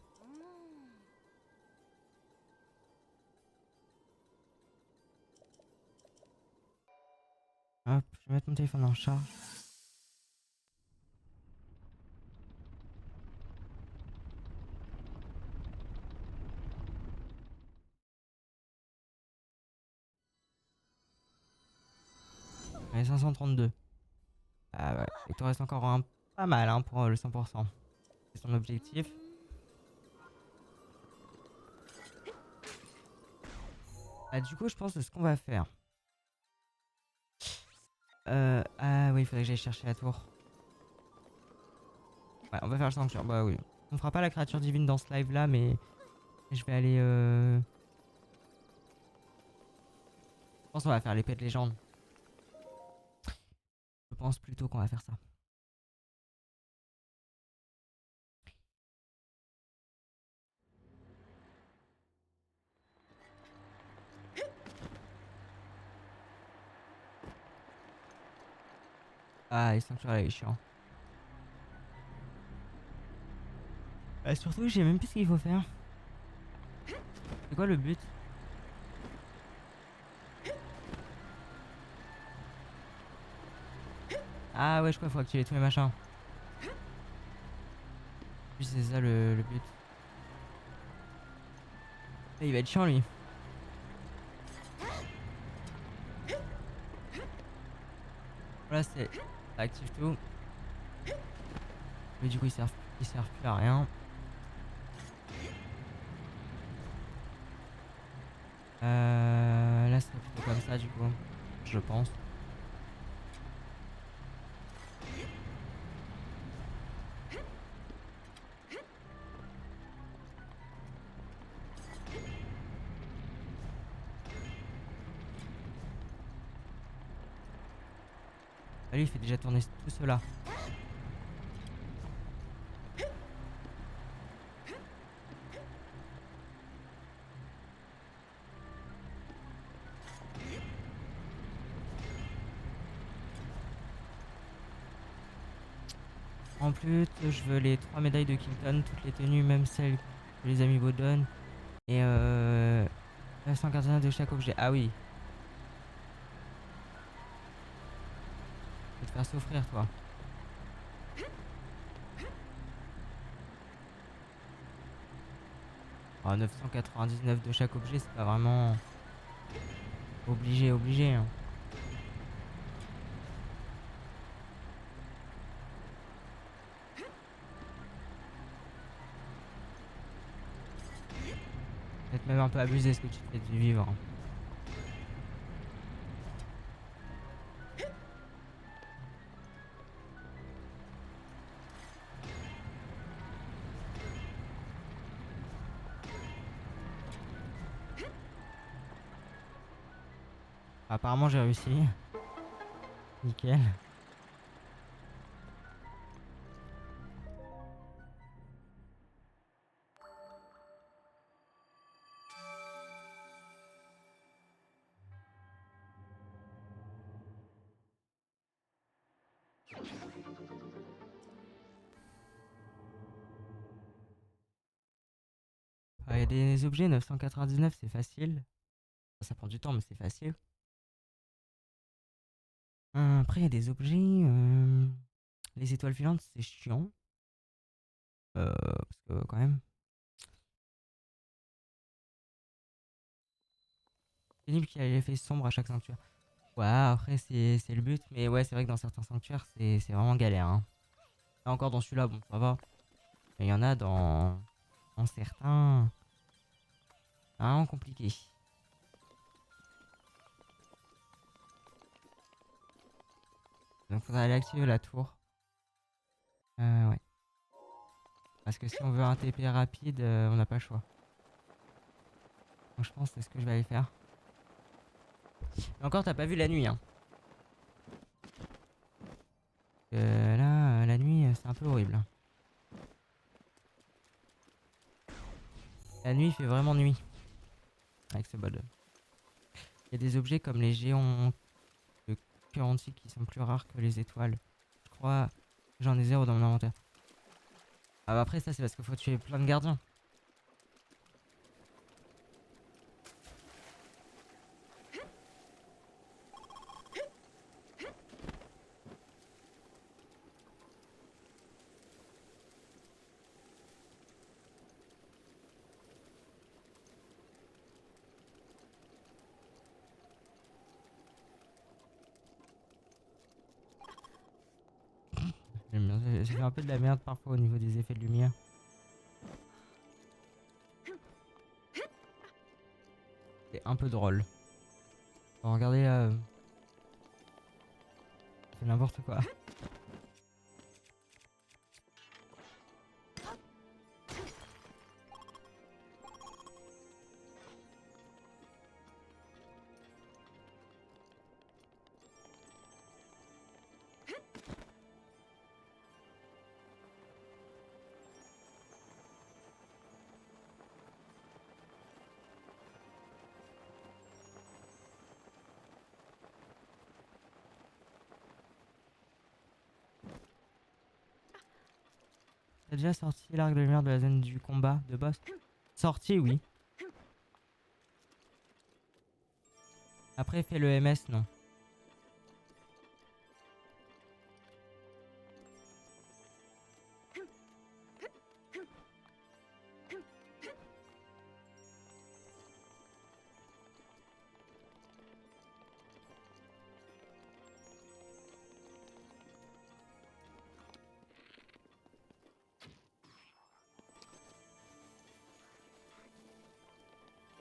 Hop, je vais mettre mon téléphone en charge. Allez, 532. Ah ouais, il te reste encore un pas mal hein, pour le 100%. C'est son objectif. Ah, du coup, je pense que ce qu'on va faire. Ah oui, il faudrait que j'aille chercher la tour. Ouais, on va faire le sanctuaire. Bah oui. On fera pas la créature divine dans ce live là, mais je vais aller. Je pense qu'on va faire l'épée de légende. Je pense plutôt qu'on va faire ça. Ah, les sanctuaires là, il est chiant. Surtout, je sais même plus ce qu'il faut faire. C'est quoi le but? Ah ouais, je crois qu'il faut activer tous les machins. Puis c'est ça le but. Et il va être chiant lui. Voilà, c'est... Ça active tout. Mais du coup, il sert plus à rien. Là, c'est plutôt comme ça, du coup. Je pense. Ah, lui, il fait déjà tourner tout cela. En plus, je veux les 3 médailles de Kington, toutes les tenues, même celles que les amis vous donnent. Et 949 de chaque objet. Ah oui. Je vais te faire souffrir, toi. Oh, 999 de chaque objet, c'est pas vraiment obligé, hein. Peut-être même un peu abusé ce que tu te fais du vivre. Apparemment, j'ai réussi. Nickel. Il y a des objets 999, c'est facile. Ça prend du temps, mais c'est facile. Après, il y a des objets. Les étoiles filantes, c'est chiant. Parce que quand même. Pénible qu'il y ait l'effet sombre à chaque sanctuaire. Ouais, après, c'est le but. Mais ouais, c'est vrai que dans certains sanctuaires, c'est vraiment galère, hein. Là encore, dans celui-là, bon, ça va. Mais il y en a dans certains. C'est vraiment compliqué. Donc, faudra aller activer la tour. Ouais. Parce que si on veut un TP rapide, on n'a pas le choix. Donc, je pense que c'est ce que je vais aller faire. Mais encore, t'as pas vu la nuit, hein. Là, la nuit, c'est un peu horrible, hein. La nuit, il fait vraiment nuit. Avec ce mode. Il y a des objets comme les géants de cœur antique qui sont plus rares que les étoiles. Je crois que j'en ai 0 dans mon inventaire. Ah bah après, ça, c'est parce qu'il faut tuer plein de gardiens. J'aime bien. J'ai fait un peu de la merde parfois au niveau des effets de lumière. C'est un peu drôle. Bon, regardez là. C'est n'importe quoi. T'as déjà sorti l'arc de lumière de la zone du combat de boss? Sorti, oui. Après, fais le MS, non.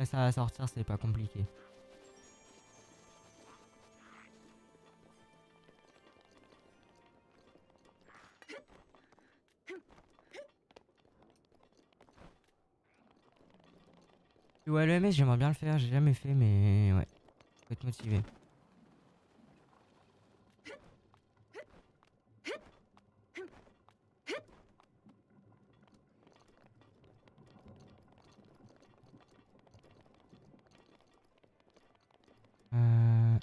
Après, ça va sortir, c'est pas compliqué. Ouais, le MS, j'aimerais bien le faire. J'ai jamais fait, mais ouais. Faut être motivé. Euh...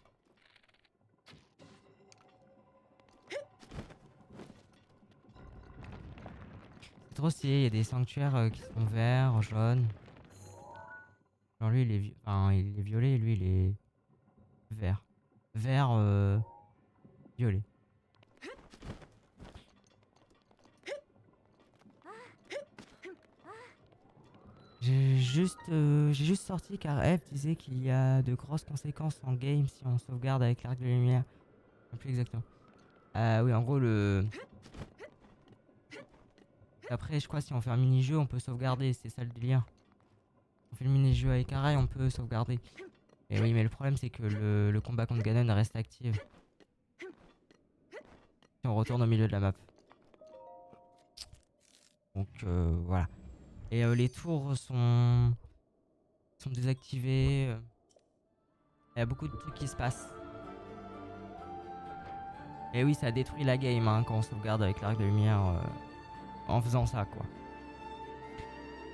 C'est trop stylé, il y a des sanctuaires qui sont verts, jaunes. Genre lui il est, enfin, il est violet et lui il est vert. Vert, violet. J'ai juste sorti car Eve disait qu'il y a de grosses conséquences en game si on sauvegarde avec l'arc de lumière. Je sais plus exactement. Oui, en gros, après, je crois, si on fait un mini-jeu, on peut sauvegarder, c'est ça le délire. On fait le mini-jeu avec Arai, on peut sauvegarder. Et oui, mais le problème, c'est que le combat contre Ganon reste actif. Si on retourne au milieu de la map. Donc, voilà. Et les tours sont désactivés. Il y a beaucoup de trucs qui se passent. Et oui, ça détruit la game hein, quand on sauvegarde avec l'arc de lumière en faisant ça, quoi.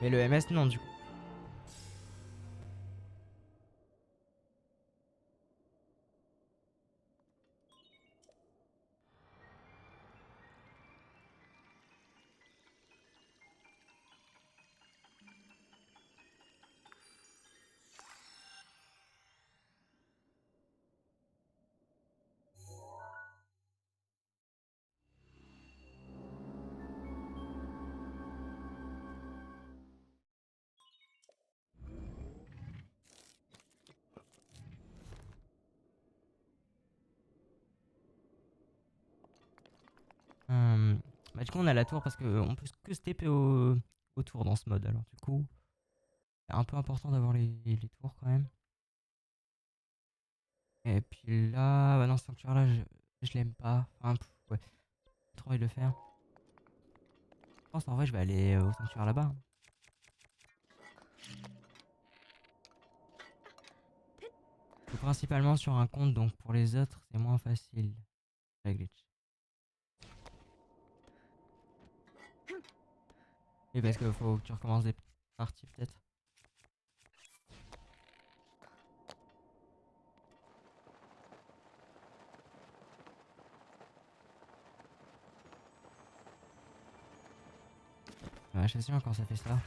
Mais le MS, non, du coup. Bah, du coup, on a la tour parce qu'on peut que se TP au tour dans ce mode. Alors, du coup, c'est un peu important d'avoir les tours quand même. Et puis là, bah non, ce sanctuaire là, je l'aime pas. Enfin, ouais, j'ai trop envie de le faire. Je pense en vrai, je vais aller au sanctuaire là-bas. Hein. Je suis principalement sur un compte, donc pour les autres, c'est moins facile. La glitch. Et parce qu'il faut que tu recommences des parties peut-être. Ouais, je sais sûr quand ça fait ça.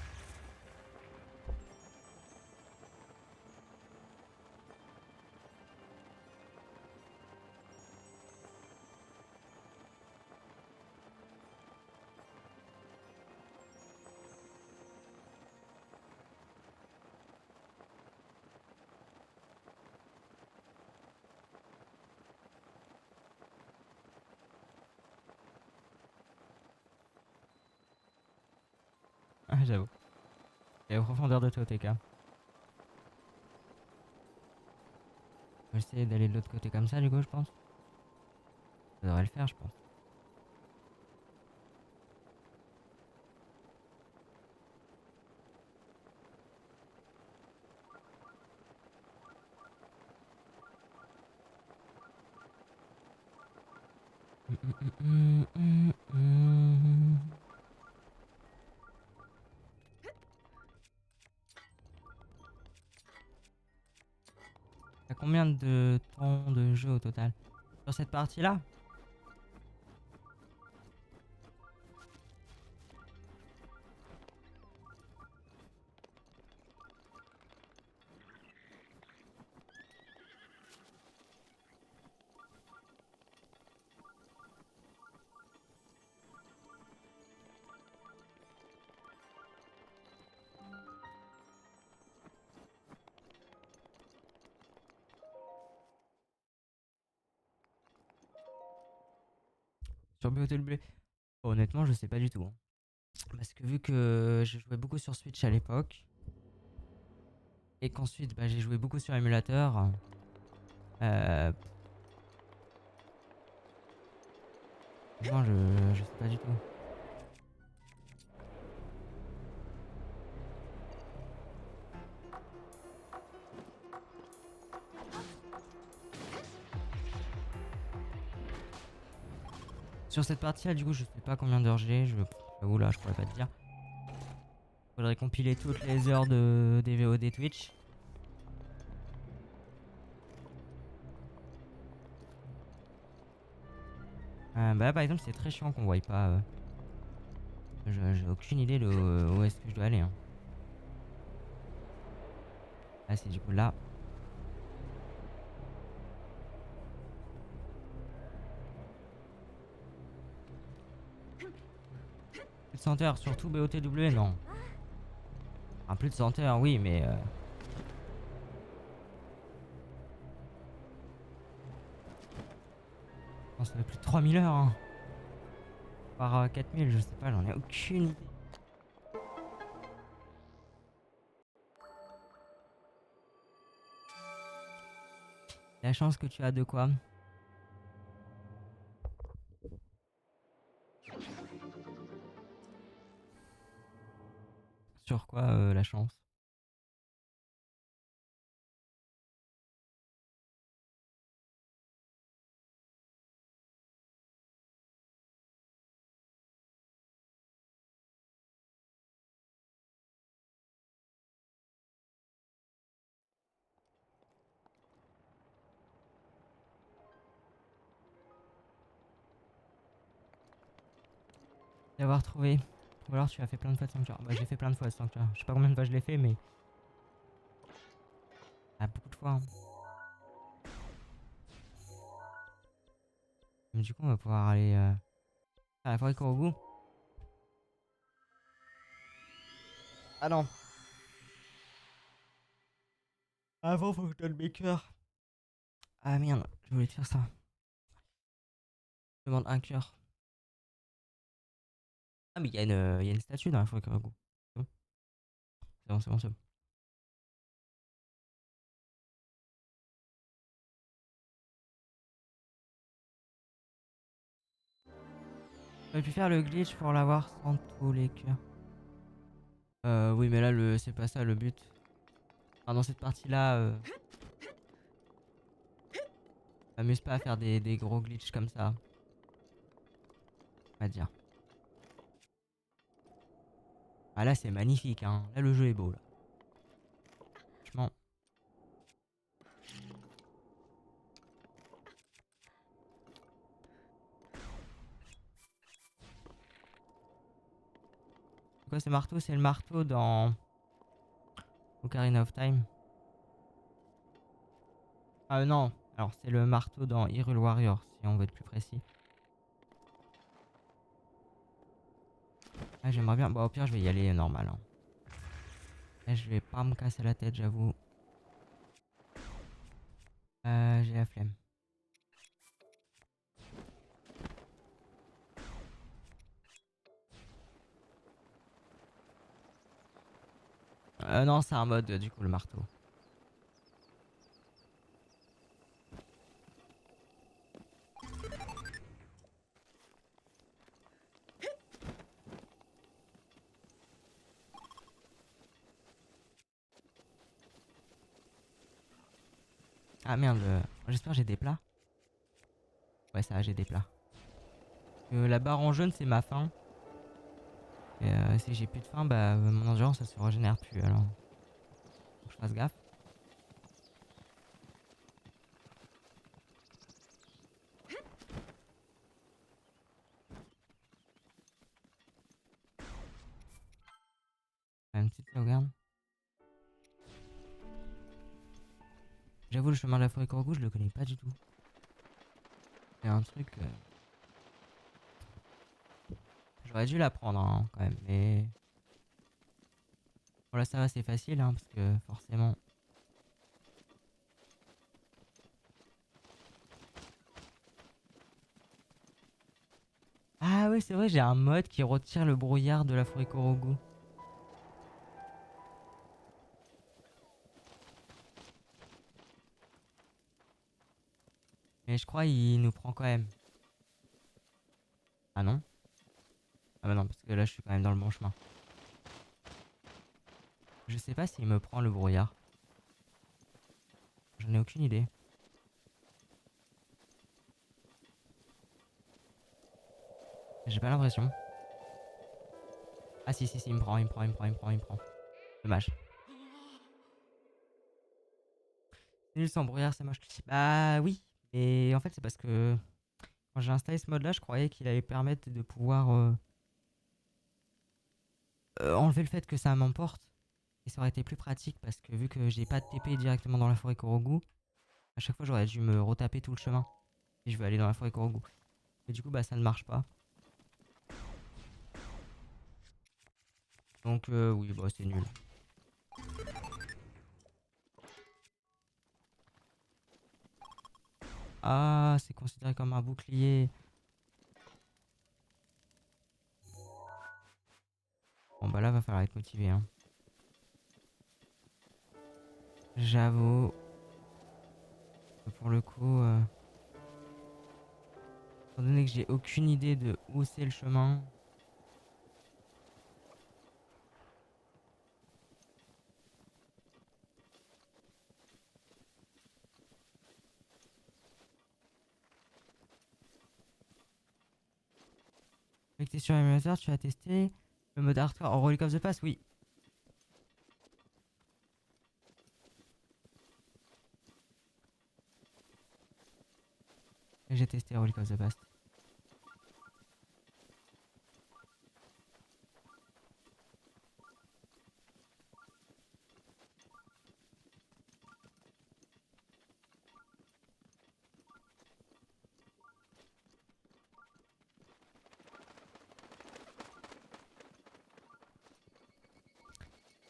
Ah, j'avoue. Et aux profondeurs de TOTK. On va essayer d'aller de l'autre côté comme ça, du coup, je pense. Ça devrait le faire, je pense. T'as combien de temps de jeu au total sur cette partie-là? Sur BOTW? Honnêtement, je sais pas du tout. Hein. Parce que vu que je jouais beaucoup sur Switch à l'époque, et qu'ensuite bah, j'ai joué beaucoup sur émulateur, euh, moi je sais pas du tout. Sur cette partie-là, du coup, je sais pas combien d'heures j'ai. Oula, je pourrais pas te dire. Faudrait compiler toutes les heures des VOD Twitch. Bah là, par exemple, c'est très chiant qu'on voit pas. J'ai aucune idée de où est-ce que je dois aller. Hein. Ah, c'est du coup là. Plus de senteur, surtout BOTW, non. Enfin, plus de senteur, oui, mais... Je pense que ça fait plus de 3000 heures. Hein. Par 4000, je sais pas, j'en ai aucune idée. La chance que tu as de quoi? Sur quoi la chance? D'avoir trouvé. Ou alors tu as fait plein de fois de sanctuaire. Bah j'ai fait plein de fois de sanctuaire. Je sais pas combien de fois je l'ai fait mais... Ah beaucoup de fois. Hein. Mais du coup on va pouvoir aller à la forêt Korogu. Ah non. Avant faut que je donne mes cœurs. Ah merde, je voulais te faire ça. Je demande un cœur. Ah mais il y a une statue dans la forêt Korogu. C'est bon, c'est bon, c'est bon, c'est bon. J'aurais pu faire le glitch pour l'avoir sans tous les cœurs. Oui mais là c'est pas ça le but. Enfin, dans cette partie là, m'amuse pas à faire des gros glitches comme ça. On va dire. Ah là c'est magnifique hein. Là le jeu est beau là. Franchement. C'est quoi ce marteau? C'est le marteau dans Ocarina of Time. Ah non. Alors c'est le marteau dans Hyrule Warrior si on veut être plus précis. Ah j'aimerais bien. Bon au pire je vais y aller normal. Hein. Là je vais pas me casser la tête j'avoue. J'ai la flemme. Non c'est un mode du coup le marteau. Ah merde. J'espère que j'ai des plats. Ouais ça va j'ai des plats. La barre en jaune c'est ma faim. Et si j'ai plus de faim bah mon endurance ça se régénère plus alors. Faut que je fasse gaffe. Une petite sauvegarde. J'avoue le chemin de la forêt Korogu je le connais pas du tout. C'est un truc... J'aurais dû l'apprendre hein, quand même mais... Bon là ça va c'est facile hein parce que forcément... Ah oui c'est vrai j'ai un mode qui retire le brouillard de la forêt Korogu. Mais je crois il nous prend quand même. Ah non? Ah bah non parce que là je suis quand même dans le bon chemin. Je sais pas s'il me prend le brouillard. J'en ai aucune idée. J'ai pas l'impression. Ah si si si il me prend, il me prend, il me prend, il me prend, il me prend. Dommage. Nul sans brouillard c'est moche. Bah oui. Et en fait c'est parce que... Quand j'ai installé ce mode là je croyais qu'il allait permettre de pouvoir... enlever le fait que ça m'emporte. Et ça aurait été plus pratique parce que vu que j'ai pas de TP directement dans la forêt Korogu, à chaque fois j'aurais dû me retaper tout le chemin si je veux aller dans la forêt Korogu. Et du coup bah ça ne marche pas. Donc oui bah c'est nul. Ah c'est considéré comme un bouclier. Bon bah là va falloir être motivé hein. J'avoue que pour le coup, étant donné que j'ai aucune idée de où c'est le chemin. Dès que t'es sur l'émulateur, tu as testé le mode hardcore en Relic of the Past, oui. J'ai testé Relic of the Past.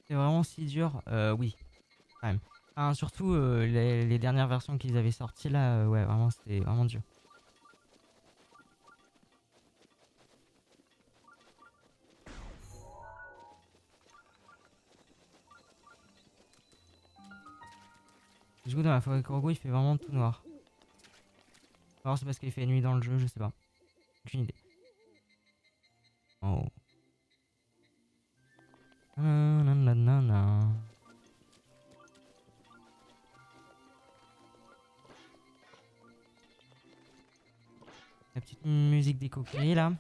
C'est vraiment si dur, oui, quand même. Enfin, surtout les dernières versions qu'ils avaient sorties là, ouais, vraiment c'était vraiment dur. Du coup, dans la forêt Corgo, il fait vraiment tout noir. Alors, c'est parce qu'il fait nuit dans le jeu, je sais pas. Aucune idée. Oh. Nananana. La petite musique des coquilleries là.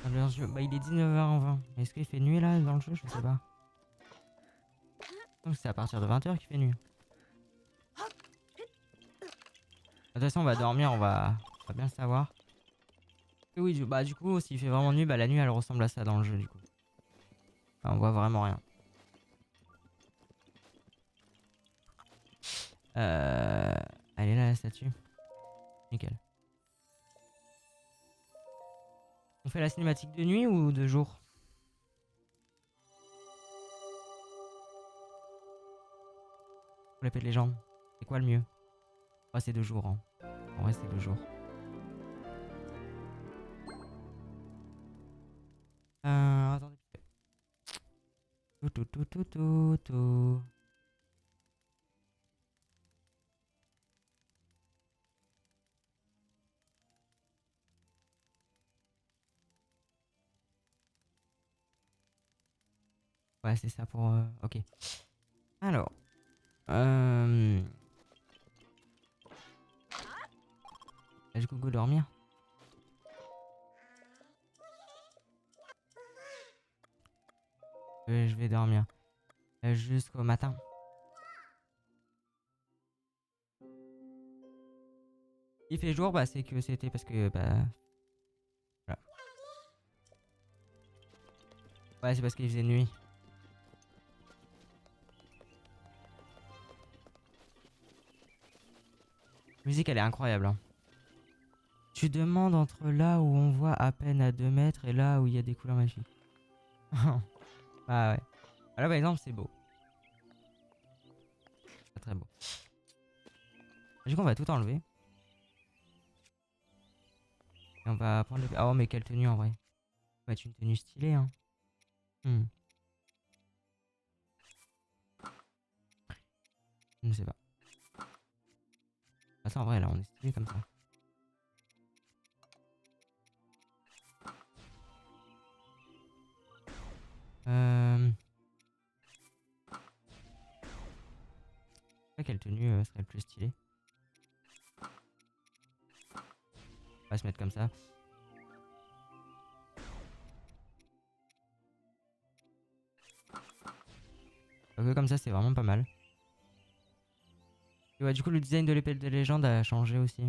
Bah, il est 19h20. Est-ce qu'il fait nuit là dans le jeu? Je sais pas. Donc c'est à partir de 20h qu'il fait nuit. De toute façon, on va dormir, on va bien le savoir. Et oui, bah du coup, s'il fait vraiment nuit, bah la nuit elle ressemble à ça dans le jeu du coup. Enfin, on voit vraiment rien. Elle est là la statue. Nickel. On fait la cinématique de nuit ou de jour? Pour l'épée de légende. C'est quoi le mieux? Ouais, c'est de jour. Hein. En vrai, c'est de jour. Attendez. Tout. Ouais, c'est ça pour... Ok. Alors. Du coup, go dormir. Je vais dormir. Jusqu'au matin. Il fait jour, bah c'est que c'était parce que... Bah... Voilà. Ouais, c'est parce qu'il faisait nuit. La musique, elle est incroyable. Hein. Tu demandes entre là où on voit à peine à 2 mètres et là où il y a des couleurs magnifiques. Bah ouais. Là par exemple c'est beau. Très très beau. Du coup on va tout enlever. Et on va prendre le... Oh mais quelle tenue en vrai. Ça va être une tenue stylée hein. Je ne sais pas. Ah ça en vrai là on est stylé comme ça. Je sais pas quelle tenue serait le plus stylé. On va se mettre comme ça. Donc, comme ça c'est vraiment pas mal. Et ouais du coup le design de l'épée de légende a changé aussi.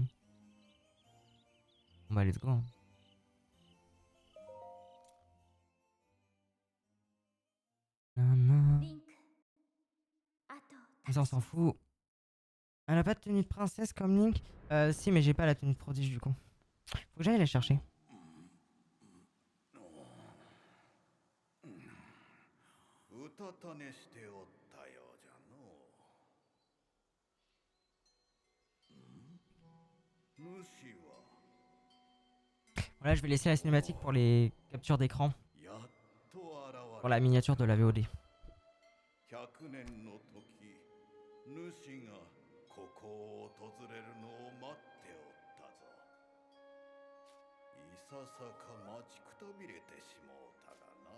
Bon bah let's go. Hein. Comme ça, on s'en fout. Elle a pas de tenue de princesse comme Link. Si, mais j'ai pas la tenue de prodige du coup. Faut que j'aille la chercher. うたた寝しておったようじゃのう。主は Voilà, je vais laisser la cinématique pour les captures d'écran. やっと現 Pour れ la miniature de la VOD. 100年の時主がここを訪れるのを待っておったぞ。いささか待ちくたびれてしもうたがな。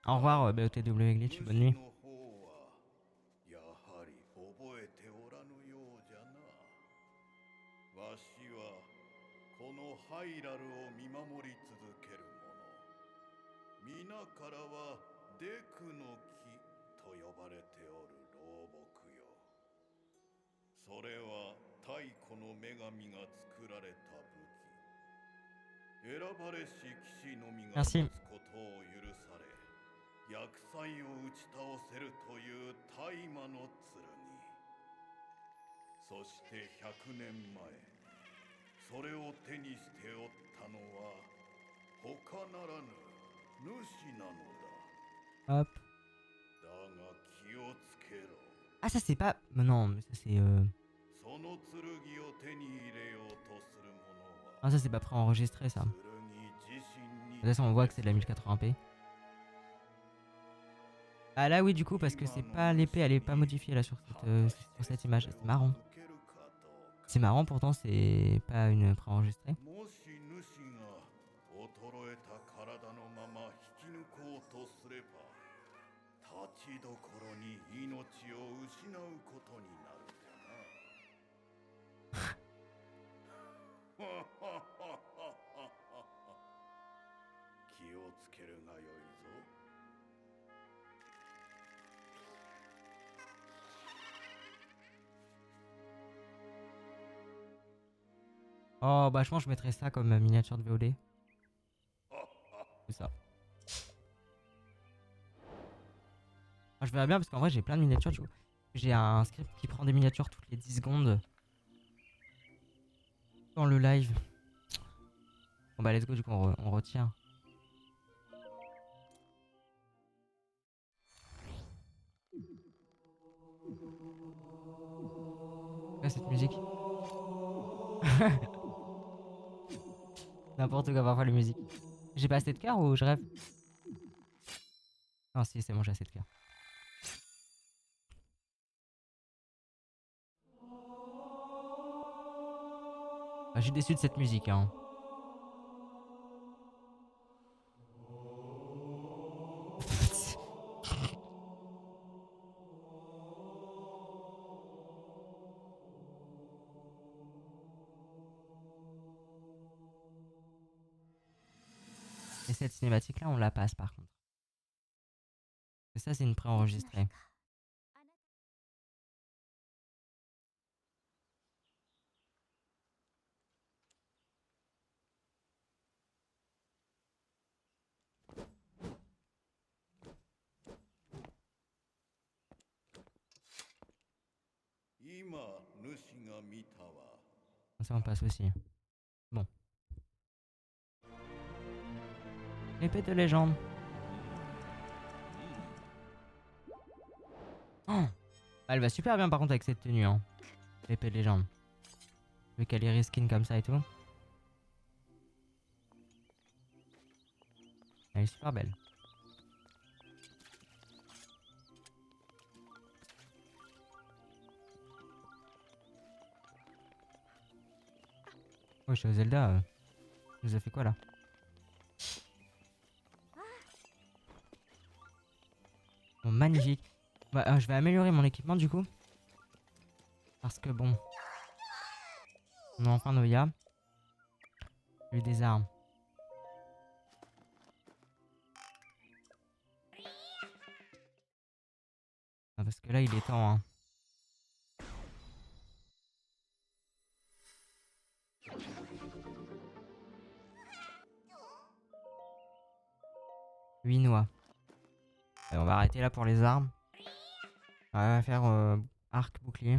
Au revoir, BOTW Glitch, bonne nuit. 主の方はやはり覚えておらぬようじゃな。わしはこのハイラルを見守り続ける者。皆からはデクの木と呼ばれておる老木よ。それは太古の女神が作られた武器。選ばれし騎士のみが持つ Merci. ことを許され、厄災を打ち倒せるという大魔の剣。そして100年前、それを手にしておったのは他ならぬ主なのだ。 Hop. だが気をつけろ。 Ah, ça c'est pas... Mais non, mais ça c'est... その剣を手に入れようとする者は Ah, ça c'est pas préenregistré ça. De 剣自身に toute façon, on voit que c'est de la 1080p. Ah là oui, du coup, parce que c'est pas... L'épée, elle est pas modifiée là sur cette image. C'est marrant. C'est marrant, pourtant c'est pas une préenregistrée. もし主が衰えた体のまま引き抜こうとすれば、立ちどころに命を失うことになるじゃな。気をつけるがよいぞ。 Oh, bah je pense que je mettrais ça comme miniature de VOD. C'est ça. Ah, je verrai bien parce qu'en vrai j'ai plein de miniatures du coup. J'ai un script qui prend des miniatures toutes les 10 secondes. Dans le live. Bon bah let's go, du coup on retient. Ouais, cette musique. N'importe quoi parfois la musique. J'ai pas assez de cœur ou je rêve? Non si c'est bon, j'ai assez de cœur. Ah, je suis déçu de cette musique hein. Et cette cinématique là on la passe par contre. Et ça c'est une préenregistrée. Ça on passe aussi. Bon. L'épée de légende. Oh, elle va super bien par contre avec cette tenue hein. L'épée de légende. Vu qu'elle est reskin comme ça et tout. Elle est super belle. Oh, chez Zelda, il nous a fait quoi là? Bon, magnifique. Bah, je vais améliorer mon équipement du coup. Parce que bon. On a enfin Noya. J'ai eu des armes. Ah, parce que là il est temps hein. Huit noix. On va arrêter là pour les armes. On va faire arc bouclier.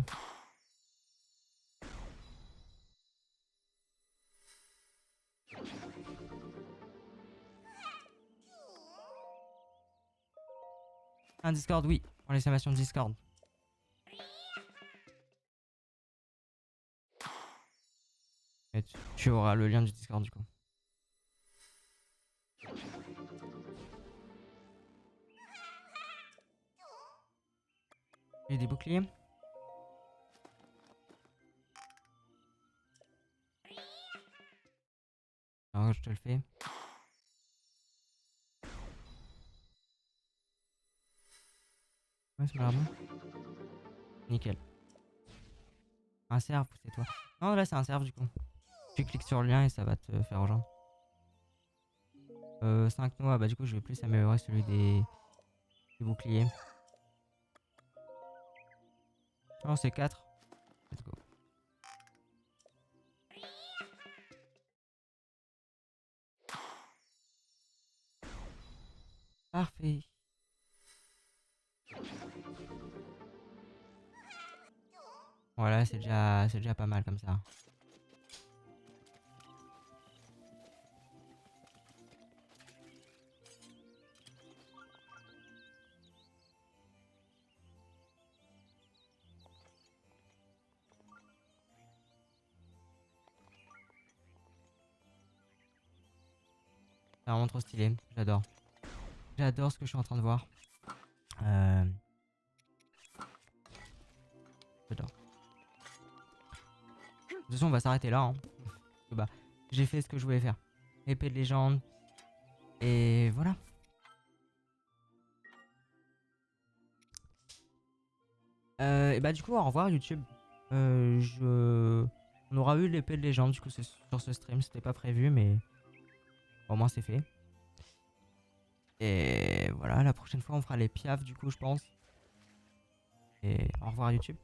Un Discord, oui. Pour l'exclamation Discord. Et tu auras le lien du Discord du coup. J'ai des boucliers. Alors je te le fais. Ouais, c'est pas grave. Nickel. Un serve, c'est toi. Non, là c'est un serve du coup. Tu cliques sur le lien et ça va te faire rejoindre. 5 noix, bah du coup je vais plus améliorer celui des boucliers. Non, c'est 4. Let's go. Parfait. Voilà, c'est déjà pas mal comme ça. C'est vraiment trop stylé, j'adore. J'adore ce que je suis en train de voir. J'adore. De toute façon, on va s'arrêter là. Hein. Parce que, bah, j'ai fait ce que je voulais faire. Épée de légende. Et voilà. Et bah du coup, au revoir YouTube. On aura eu l'épée de légende du coup sur ce stream. C'était pas prévu, mais au moins c'est fait. Et voilà, la prochaine fois on fera les piafs du coup, je pense. Et au revoir YouTube.